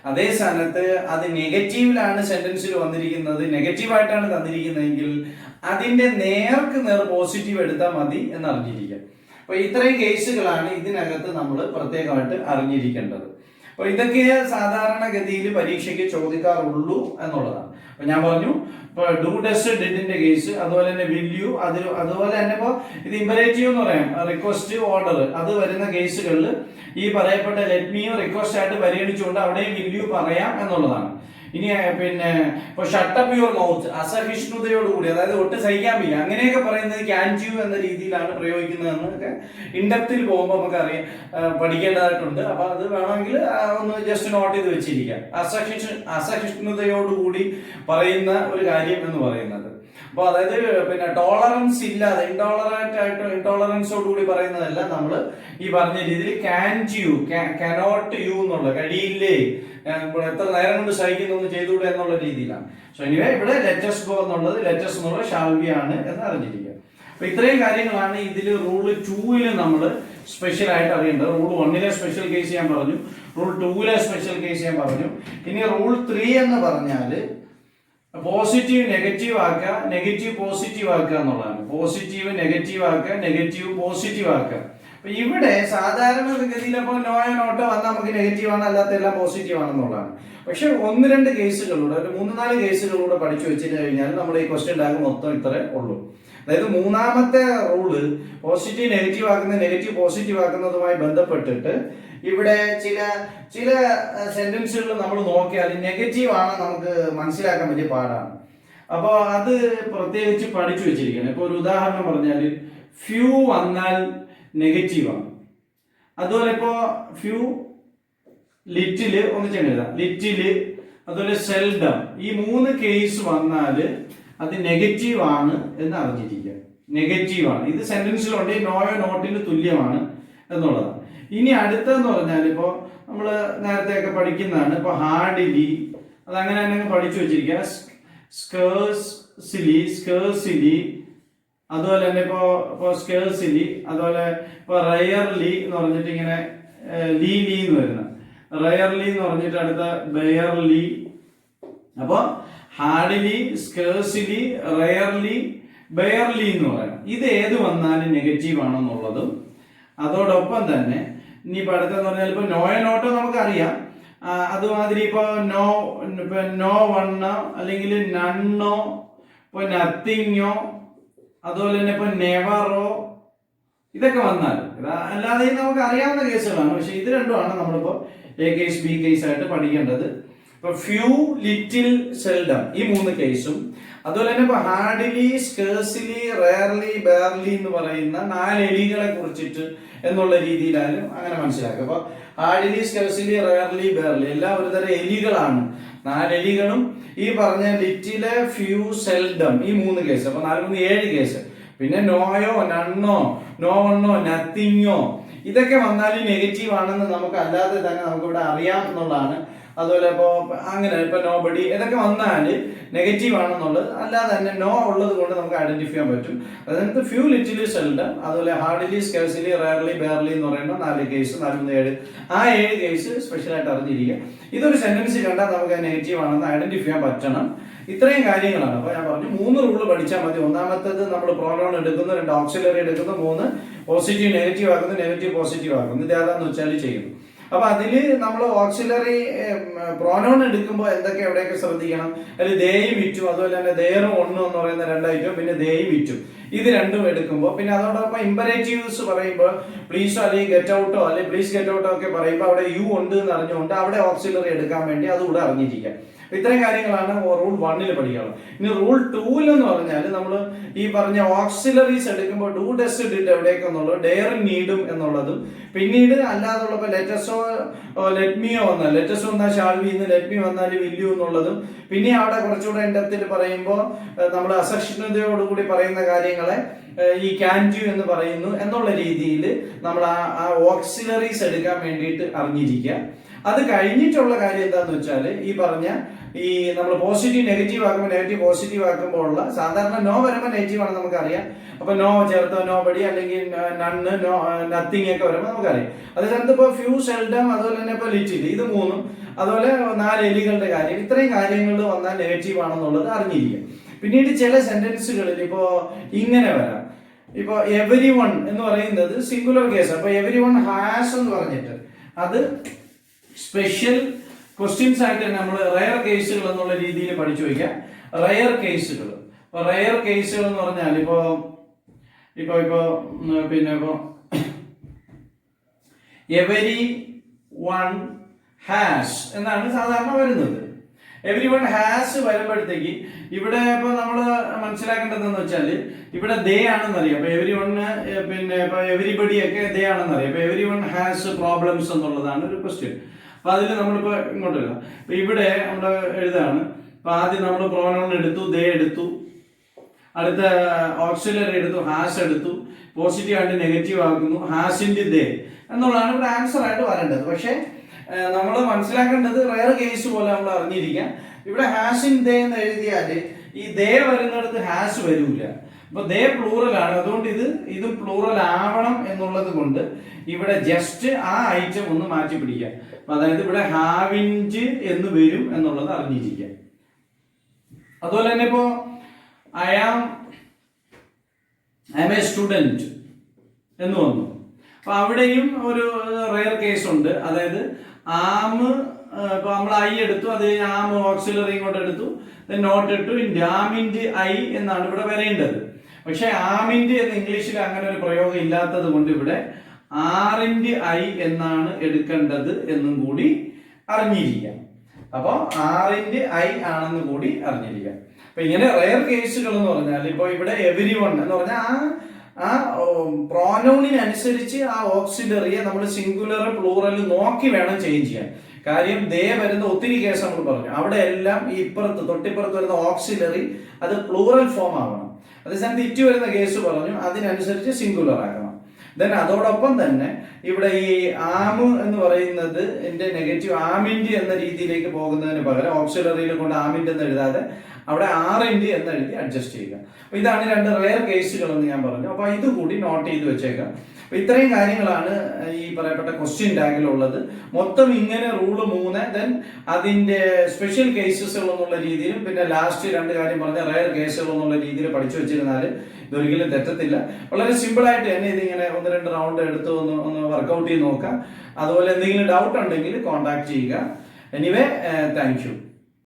അതേ സ്ഥാനത്ത് അത് നെഗറ്റീവിലാണ് സെന്റൻസിൽ വന്നിരിക്കുന്നത്, നെഗറ്റീവായിട്ടാണ് തന്നിരിക്കുന്നതെങ്കിൽ അതിന്റെ നേർക്ക് നേർ പോസിറ്റീവ് എടുത്താൽ മതി എന്ന് അറിഞ്ഞിരിക്കുക. അപ്പൊ ഇത്രയും കേസുകളാണ് ഇതിനകത്ത് നമ്മൾ പ്രത്യേകമായിട്ട് അറിഞ്ഞിരിക്കേണ്ടത്. അപ്പൊ ഇതൊക്കെ സാധാരണഗതിയിൽ പരീക്ഷയ്ക്ക് ചോദിക്കാറുള്ളൂ എന്നുള്ളതാണ്. അപ്പൊ ഞാൻ പറഞ്ഞു ഇപ്പൊ ഡു ഡസ് ഡിഡിന്റെ കേസ്, അതുപോലെ തന്നെ വിൽ യു, അതുപോലെ തന്നെ ഇപ്പൊ ഇത് ഇമ്പരേറ്റീവ് എന്ന് പറയാം, റിക്വസ്റ്റ് ഓർഡർ, അത് വരുന്ന കേസുകളിൽ ഈ പറയപ്പെട്ട ലെറ്റ് മീ റിക്വസ്റ്റ് ആയിട്ട് പരിഗണിച്ചുകൊണ്ട് അവിടെയും വിൽ യു പറയാം എന്നുള്ളതാണ്. ഇനി പിന്നെ ഇപ്പൊ ഷട്ടപ്പ് യുവർ മൗത്ത് അസഹിഷ്ണുതയോടുകൂടി, അതായത് ഒട്ടും സഹിക്കാൻ വയ്യ അങ്ങനെയൊക്കെ പറയുന്നത് ക്യാൻ യു എന്ന രീതിയിലാണ് പ്രയോഗിക്കുന്നതെന്നൊക്കെ ഇൻഡെപ്തിൽ പോകുമ്പോൾ നമുക്ക് അറിയാം, പഠിക്കേണ്ടതായിട്ടുണ്ട്. അപ്പൊ അത് വേണമെങ്കിൽ ഒന്ന് ജസ്റ്റ് നോട്ട് ചെയ്ത് വെച്ചിരിക്കാം. അസഹിഷ്ണുതയോടുകൂടി പറയുന്ന ഒരു കാര്യം എന്ന് പറയുന്നത്. അപ്പൊ അതായത് പിന്നെ ടോളറൻസ് ഇല്ലാതെ ഇൻടോളറൻസോടുകൂടി പറയുന്നതല്ല, നമ്മൾ ഈ പറഞ്ഞ രീതിയിൽ ക്യാൻ യു, കനോട്ട് യു എന്നുള്ള കഴിയില്ലേ, എത്ര നേരം കൊണ്ട് സഹിക്കുന്നു ചെയ്തുകൂടെ എന്നുള്ള രീതിയിലാണ്. സോ എനിവേ ഇവിടെ ലെറ്റസ് ഗോ എന്നുള്ളത് ലെറ്റസ് എന്നുള്ള ഷാൽ ബി ആണ് എന്ന് അറിഞ്ഞിരിക്കുക. അപ്പൊ ഇത്രയും കാര്യങ്ങളാണ് ഇതിൽ റൂൾ 2 നമ്മൾ സ്പെഷ്യൽ ആയിട്ട് അറിയേണ്ടത്. റൂൾ 1 സ്പെഷ്യൽ കേസ് ഞാൻ പറഞ്ഞു, റൂൾ 2 സ്പെഷ്യൽ കേസ് ഞാൻ പറഞ്ഞു. ഇനി റൂൾ 3 എന്ന് പറഞ്ഞാല് പോസിറ്റീവ് നെഗറ്റീവ് ആക്കുക, നെഗറ്റീവ് പോസിറ്റീവ് ആക്കുക എന്നുള്ളതാണ്. പോസിറ്റീവ് നെഗറ്റീവ് ആക്കുക, നെഗറ്റീവ് പോസിറ്റീവ് ആക്കുക. അപ്പൊ ഇവിടെ സാധാരണ ഗതിയിൽ അപ്പോൾ നോയോ നോട്ടോ വന്നാൽ നമുക്ക് നെഗറ്റീവ് ആണ്, അല്ലാത്ത എല്ലാം പോസിറ്റീവ് ആണെന്നുള്ളതാണ്. പക്ഷെ 1-2 കേസുകളിലൂടെ, ഒരു 3-4 കേസുകളിലൂടെ പഠിച്ചു വെച്ചിട്ട് കഴിഞ്ഞാൽ നമ്മുടെ ഈ ക്വസ്റ്റ്യൻ ടാഗ് മൊത്തം ഇത്രേ ഉള്ളൂ. അതായത് മൂന്നാമത്തെ റൂള് പോസിറ്റീവ് നെഗറ്റീവ് ആക്കുന്നത്, നെഗറ്റീവ് പോസിറ്റീവ് ആക്കുന്നതുമായി ബന്ധപ്പെട്ടിട്ട് ഇവിടെ ചില സെന്റൻസുകൾ നമ്മൾ നോക്കിയാൽ നെഗറ്റീവ് ആണ് നമുക്ക് മനസ്സിലാക്കാൻ വലിയ പാടാണ്. അപ്പോൾ അത് പ്രത്യേകിച്ച് പഠിച്ചു വെച്ചിരിക്കണം. ഇപ്പൊ ഒരു ഉദാഹരണം പറഞ്ഞാൽ ഫ്യൂ വന്നാൽ നെഗറ്റീവ് ആണ്. അതുപോലെ ഇപ്പോ ഫ്യൂ, ലിറ്റില് എഴുതാം, ലിറ്റില്, അതുപോലെ സെൽഡം, ഈ 3 കേസ് വന്നാല് അത് നെഗറ്റീവ് ആണ് എന്ന് അറിഞ്ഞിരിക്കുക. നെഗറ്റീവ് ആണ്, ഇത് സെന്റൻസിലുണ്ട്, നോയോ നോട്ടിന് തുല്യമാണ് എന്നുള്ളതാണ്. ഇനി അടുത്തെന്ന് പറഞ്ഞാൽ ഇപ്പോ നമ്മള് നേരത്തെ ഒക്കെ പഠിക്കുന്നതാണ്. ഇപ്പൊ ഹാർഡിലി, അത് അങ്ങനെ തന്നെ പഠിച്ചു വെച്ചിരിക്കുക. സ്കേഴ്സിലി, അതുപോലെ തന്നെ ഇപ്പോ സ്കേഴ്സിലി, അതുപോലെ ഇപ്പൊ റയർലി എന്ന് പറഞ്ഞിട്ട് ഇങ്ങനെ ലീ എന്ന് വരുന്ന, റയർലി എന്ന് പറഞ്ഞിട്ട് അടുത്ത ബെയർലി. അപ്പൊ ഹാർഡിലി, സ്കേഴ്സിലി, റയർലി, ബെയർലി എന്ന് പറയാം. ഇത് ഏത് വന്നാലും നെഗറ്റീവ് ആണെന്നുള്ളതും അതോടൊപ്പം തന്നെ ഇനിയിപ്പോ അടുത്തെന്ന് പറഞ്ഞാൽ ഇപ്പൊ നോയോ നോട്ടോ നമുക്കറിയാം. അതുമാതിരി ഇപ്പൊ നോ വണ്ണോ അല്ലെങ്കിൽ നണ്ണോ, ഇപ്പൊ നത്തിങ്ങോ, അതുപോലെ തന്നെ ഇപ്പൊ നെവറോ, ഇതൊക്കെ വന്നാൽ അല്ലാതെ നമുക്ക് അറിയാവുന്ന കേസുകളാണ്. പക്ഷെ ഇത് രണ്ടുമാണ് നമ്മളിപ്പോ എ കേസ് ബി കേസ് ആയിട്ട് പഠിക്കേണ്ടത്. ഇപ്പൊ ഫ്യൂ, ലിറ്റിൽ, സെൽഡം, ഈ 3 കേസും, അതുപോലെ തന്നെ ഇപ്പൊ ഹാർഡിലി, സ്കേഴ്സിലി, റയർലി, ബെയർലി എന്ന് പറയുന്ന 4 എലികളെ കുറിച്ചിട്ട് എന്നുള്ള രീതിയിലായാലും അങ്ങനെ മനസ്സിലാക്കുക. അപ്പൊ ഹാർഡിലി, സ്കേഴ്സിലി, റയർലി, ബെയർലി എല്ലാം ഒരു തരം എലികളാണ്. 4 എലികളും ഈ പറഞ്ഞ ലിറ്റില്, ഫ്യൂ, സെൽഡം, ഈ 3 കേസ്. അപ്പൊ 4 3 7 കേസ്. പിന്നെ നോയോ, നണ്ണോ, നോ വണ്ണോ, നത്തിങ്ങോ, ഇതൊക്കെ വന്നാലും നെഗറ്റീവ് ആണെന്ന് നമുക്ക് അല്ലാതെ തന്നെ നമുക്ക് ഇവിടെ അറിയാം എന്നുള്ളതാണ്. അതുപോലെ ഇപ്പോൾ അങ്ങനെ ഇപ്പൊ നോബഡി ഇതൊക്കെ വന്നാൽ നെഗറ്റീവ് ആണെന്നുള്ളത്, അല്ലാതെ തന്നെ നോ ഉള്ളത് കൊണ്ട് നമുക്ക് ഐഡന്റിഫൈ ചെയ്യാൻ പറ്റും. അതിനകത്ത് ഫ്യൂ, ലിറ്റിലി, സെൽഡം, അതുപോലെ ഹാർഡ്ലി, സ്കേഴ്സ്ലി, റയർലി, ബെയർലി എന്ന് പറയുന്ന 4 കേസ്, 4 7 ആ 7 കേസ് സ്പെഷ്യലായിട്ട് അറിഞ്ഞിരിക്കുക. ഇതൊരു സെന്റൻസ് കണ്ടാൽ നമുക്ക് നെഗറ്റീവ് ആണെന്ന് ഐഡന്റിഫൈ ചെയ്യാൻ പറ്റണം. ഇത്രയും കാര്യങ്ങളാണ്. അപ്പൊ ഞാൻ പറഞ്ഞു 3 റൂള് പഠിച്ചാൽ മതി. ഒന്നാമത്തേത് നമ്മൾ പ്രോനൗൺ എടുക്കുന്നു, 2 ഓക്സിലറി എടുക്കുന്നു, 3 പോസിറ്റീവ് നെഗറ്റീവ് ആക്കുന്നു, നെഗറ്റീവ് പോസിറ്റീവ് ആക്കുന്നു. ഇത് ഏതാന്ന് വെച്ചാൽ ചെയ്യുന്നു. അപ്പൊ അതില് നമ്മൾ ഓക്സിലറി പ്രോനൗൺ എടുക്കുമ്പോൾ എന്തൊക്കെ എവിടെയൊക്കെ ശ്രദ്ധിക്കണം? അതിൽ ദേയും ഇറ്റും, അതുപോലെ തന്നെ ദേറും ഒന്നും എന്ന് പറയുന്ന 2 ഐറ്റം, പിന്നെ ദേയും ഇറ്റും, ഇത് രണ്ടും എടുക്കുമ്പോൾ, പിന്നെ അതോടൊപ്പം ഇമ്പരേറ്റീവ്സ് പറയുമ്പോൾ പ്ലീസോ അല്ലെങ്കിൽ ഗെറ്റ് ഔട്ടോ അല്ലെങ്കിൽ പ്ലീസ് ഗെറ്റ് ഔട്ടോ ഒക്കെ പറയുമ്പോൾ അവിടെ യു ഉണ്ട് എന്ന് അറിഞ്ഞുകൊണ്ട് അവിടെ ഓക്സിലറി എടുക്കാൻ വേണ്ടി അതുകൂടെ അറിഞ്ഞിരിക്കാം. ഇത്രയും കാര്യങ്ങളാണ് റൂൾ 1 പഠിക്കാനുള്ളത്. ഇനി റൂൾ 2 എന്ന് പറഞ്ഞാൽ നമ്മൾ ഈ പറഞ്ഞ ഓക്സിലറീസ് എടുക്കുമ്പോൾ ഡു, ഡസ്, ഡിഡ് എവിടെയൊക്കെ എന്നുള്ളത്, ഡെയർ, നീഡും എന്നുള്ളതും, പിന്നീട് അല്ലാതുള്ളപ്പോൾ ലെറ്റസോ ലെറ്റ്മിയോ വന്നാൽ, ലെറ്റസ് വന്നാൽ ഷാൾ വി എന്ന്, ലെറ്റ്മി വന്നാൽ വില്യു എന്നുള്ളതും, പിന്നെ അവിടെ കുറച്ചുകൂടെ ഇൻഡെപ്തിൽ പറയുമ്പോൾ നമ്മൾ അസഹിഷ്ണുതയോടുകൂടി പറയുന്ന കാര്യങ്ങളെ ഈ ക്യാൻ ഡു എന്ന് പറയുന്നു എന്നുള്ള രീതിയിൽ നമ്മൾ ആ ഓക്സിലറീസ് എടുക്കാൻ വേണ്ടിയിട്ട് അറിഞ്ഞിരിക്കുക. അത് കഴിഞ്ഞിട്ടുള്ള കാര്യം എന്താന്ന് വെച്ചാൽ ഈ പറഞ്ഞ ഈ നമ്മൾ പോസിറ്റീവ് നെഗറ്റീവ് ആക്കുമ്പോൾ, നെഗറ്റീവ് പോസിറ്റീവ് ആക്കുമ്പോൾ ഉള്ള സാധാരണ നോ വരുമ്പോൾ നെഗറ്റീവ് ആണെന്ന് നമുക്കറിയാം. അപ്പൊ നോ ചേർത്തോ, നോ ബഡി അല്ലെങ്കിൽ നണ്ണ്, നോ നത്തിങ് ഒക്കെ വരുമ്പോൾ നമുക്കറിയാം. അത് ചേർത്ത് ഇപ്പോൾ ഫ്യൂ, സെൽഡം, അതുപോലെ തന്നെ ഇപ്പോൾ ലിറ്റിൽ, ഇത് 3, അതുപോലെ 4 എലികളുടെ കാര്യം, ഇത്രയും കാര്യങ്ങൾ വന്നാൽ നെഗറ്റീവ് ആണെന്നുള്ളത് അറിഞ്ഞിരിക്കും. പിന്നീട് ചില സെന്റൻസുകളിൽ ഇപ്പോ ഇങ്ങനെ വരാം. ഇപ്പൊ എവരി വൺ എന്ന് പറയുന്നത് സിംഗുലർ കേസ്. അപ്പൊ എവരി വൺ ഹാസ് എന്ന് പറഞ്ഞിട്ട് അത് സ്പെഷ്യൽ ക്വസ്റ്റ്യൻസ് ആയിട്ട് നമ്മൾ റയർ കേസുകൾ എന്നുള്ള രീതിയിൽ പഠിച്ചു വയ്ക്കാം. റയർ കേസുകൾ, ഇപ്പൊ റയർ കേസുകൾ എന്ന് പറഞ്ഞാൽ ഇപ്പോ പിന്നെ എവരി വൺ ഹാസ് എന്നാണ് സാധാരണ വരുന്നത്. എവരി വൺ ഹാസ് വരുമ്പോഴത്തേക്ക് ഇവിടെ ഇപ്പൊ നമ്മൾ മനസ്സിലാക്കേണ്ടതെന്ന് വെച്ചാൽ ഇവിടെ ദേ ആണെന്നറിയാം. അപ്പൊ എവരി വണ് പിന്നെ ഇപ്പൊ എവരിബഡി ഒക്കെ ദേ ആണെന്നറിയാം. അപ്പൊ എവരി വൺ ഹാസ് പ്രോബ്ലംസ് എന്നുള്ളതാണ് ഒരു ക്വസ്റ്റ്യൻ. അപ്പൊ അതിൽ നമ്മളിപ്പോ ഇങ്ങോട്ട് എഴുതാം. അപ്പൊ ഇവിടെ നമ്മൾ എഴുതാണ്. അപ്പൊ ആദ്യം നമ്മൾ പ്രോനൗൺ എടുത്തു, ദേ എടുത്തു, അടുത്ത ഓക്സിലറി എടുത്തു, ഹാസ് എടുത്തു, പോസിറ്റീവ് ആയിട്ട് നെഗറ്റീവ് ആക്കുന്നു, ഹാസിന്റെ ദേ എന്നുള്ളതാണ് ഇവിടെ ആൻസർ ആയിട്ട് വരേണ്ടത്. പക്ഷെ നമ്മൾ മനസ്സിലാക്കേണ്ടത് റയർ കേസ് പോലെ നമ്മൾ അറിഞ്ഞിരിക്കാം. ഇവിടെ ഹാസിൻ ദേ എന്ന് എഴുതിയാല് ഈ ദേ വരുന്നിടത്ത് ഹാസ് വരൂല. അപ്പൊ ദേ പ്ലൂറൽ ആണ്. അതുകൊണ്ട് ഇത് പ്ലൂറൽ ആവണം എന്നുള്ളത് കൊണ്ട് ഇവിടെ ജസ്റ്റ് ആ ഐറ്റം ഒന്ന് മാറ്റി പിടിക്കാം. അതായത് ഇവിടെ ഹാവിൻഡ് എന്ന് വരും എന്നുള്ളത് അറിഞ്ഞിരിക്കാം. അതുപോലെ തന്നെ ഇപ്പോ ഐ ആം എ സ്റ്റുഡന്റ് എന്ന് വന്നു. അപ്പൊ അവിടെയും ഒരു റയർ കേസ് ഉണ്ട്. അതായത് ആം, ഇപ്പൊ നമ്മൾ ഐ എടുത്തു, അത് ആം ഓക്സിലറി ഇങ്ങോട്ട് എടുത്തു, നോട്ട് ഇട്ടു, ആമിൻഡ് ഐ എന്നാണ് ഇവിടെ വരേണ്ടത്. പക്ഷെ ആമിൻഡ് എന്ന് ഇംഗ്ലീഷിൽ അങ്ങനെ ഒരു പ്രയോഗം ഇല്ലാത്തത് കൊണ്ട് ഇവിടെ ആറിൻഡ് ഐ എന്നാണ് എടുക്കേണ്ടത് എന്നും കൂടി അറിഞ്ഞിരിക്കാം. അപ്പൊ ആറിൻഡ് ഐ ആണെന്ന് കൂടി അറിഞ്ഞിരിക്കാം. അപ്പൊ ഇങ്ങനെ റയർ കേസുകൾ എന്ന് പറഞ്ഞാൽ ഇപ്പൊ ഇവിടെ എവരി വൺ എന്ന് പറഞ്ഞാൽ ആ പ്രോനൗണിനനുസരിച്ച് ആ ഓക്സിലറിയെ നമ്മൾ സിംഗുലർ പ്ലൂറൽ നോക്കി വേണം ചേഞ്ച് ചെയ്യാൻ. കാര്യം ദേ വരുന്ന ഒത്തിരി കേസ് നമ്മൾ പറഞ്ഞു. അവിടെ എല്ലാം ഈ തൊട്ടിപ്പുറത്ത് വരുന്ന ഓക്സിലറി അത് പ്ലൂറൽ ഫോം ആവണം. അതേസമയത്ത് ഇറ്റ് വരുന്ന കേസ് പറഞ്ഞു അതിനനുസരിച്ച് സിംഗുലർ ആക്കണം. ദെൻ അതോടൊപ്പം തന്നെ ഇവിടെ ഈ ആമ് എന്ന് പറയുന്നത് എന്റെ നെഗറ്റീവ് ആമിൻഡ് എന്ന രീതിയിലേക്ക് പോകുന്നതിന് പകരം ഓക്സിലറിയിൽ കൊണ്ട് ആമിൻഡ് എന്ന് എഴുതാതെ അവിടെ ആറിൻഡ് എന്ന് എഴുതി അഡ്ജസ്റ്റ് ചെയ്യുക. അപ്പൊ ഇതാണ് 2 റയർ കേസുകൾ എന്ന് ഞാൻ പറഞ്ഞു. അപ്പൊ ഇത് കൂടി നോട്ട് ചെയ്ത് വെച്ചേക്കാം. അപ്പൊ ഇത്രയും കാര്യങ്ങളാണ് ഈ പറയപ്പെട്ട ക്വസ്റ്റ്യൻ ടാഗിലുള്ളത്. മൊത്തം ഇങ്ങനെ റൂള് 3, ദെൻ അതിന്റെ സ്പെഷ്യൽ കേസസുകൾ എന്നുള്ള രീതിയിലും പിന്നെ ലാസ്റ്റ് 2 കാര്യം പറഞ്ഞ റയർ കേസുകൾ എന്നുള്ള രീതിയിൽ പഠിച്ചു വെച്ചിരുന്നാൽ ഇതൊരിക്കലും തെറ്റത്തില്ല. വളരെ സിമ്പിൾ ആയിട്ട് തന്നെ ഇതിങ്ങനെ 1-2 റൗണ്ട് എടുത്ത് ഒന്ന് വർക്ക്ഔട്ട് ചെയ്ത് നോക്കാം. അതുപോലെ എന്തെങ്കിലും ഡൗട്ട് ഉണ്ടെങ്കിൽ കോൺടാക്ട് ചെയ്യുക. Anyway thank you.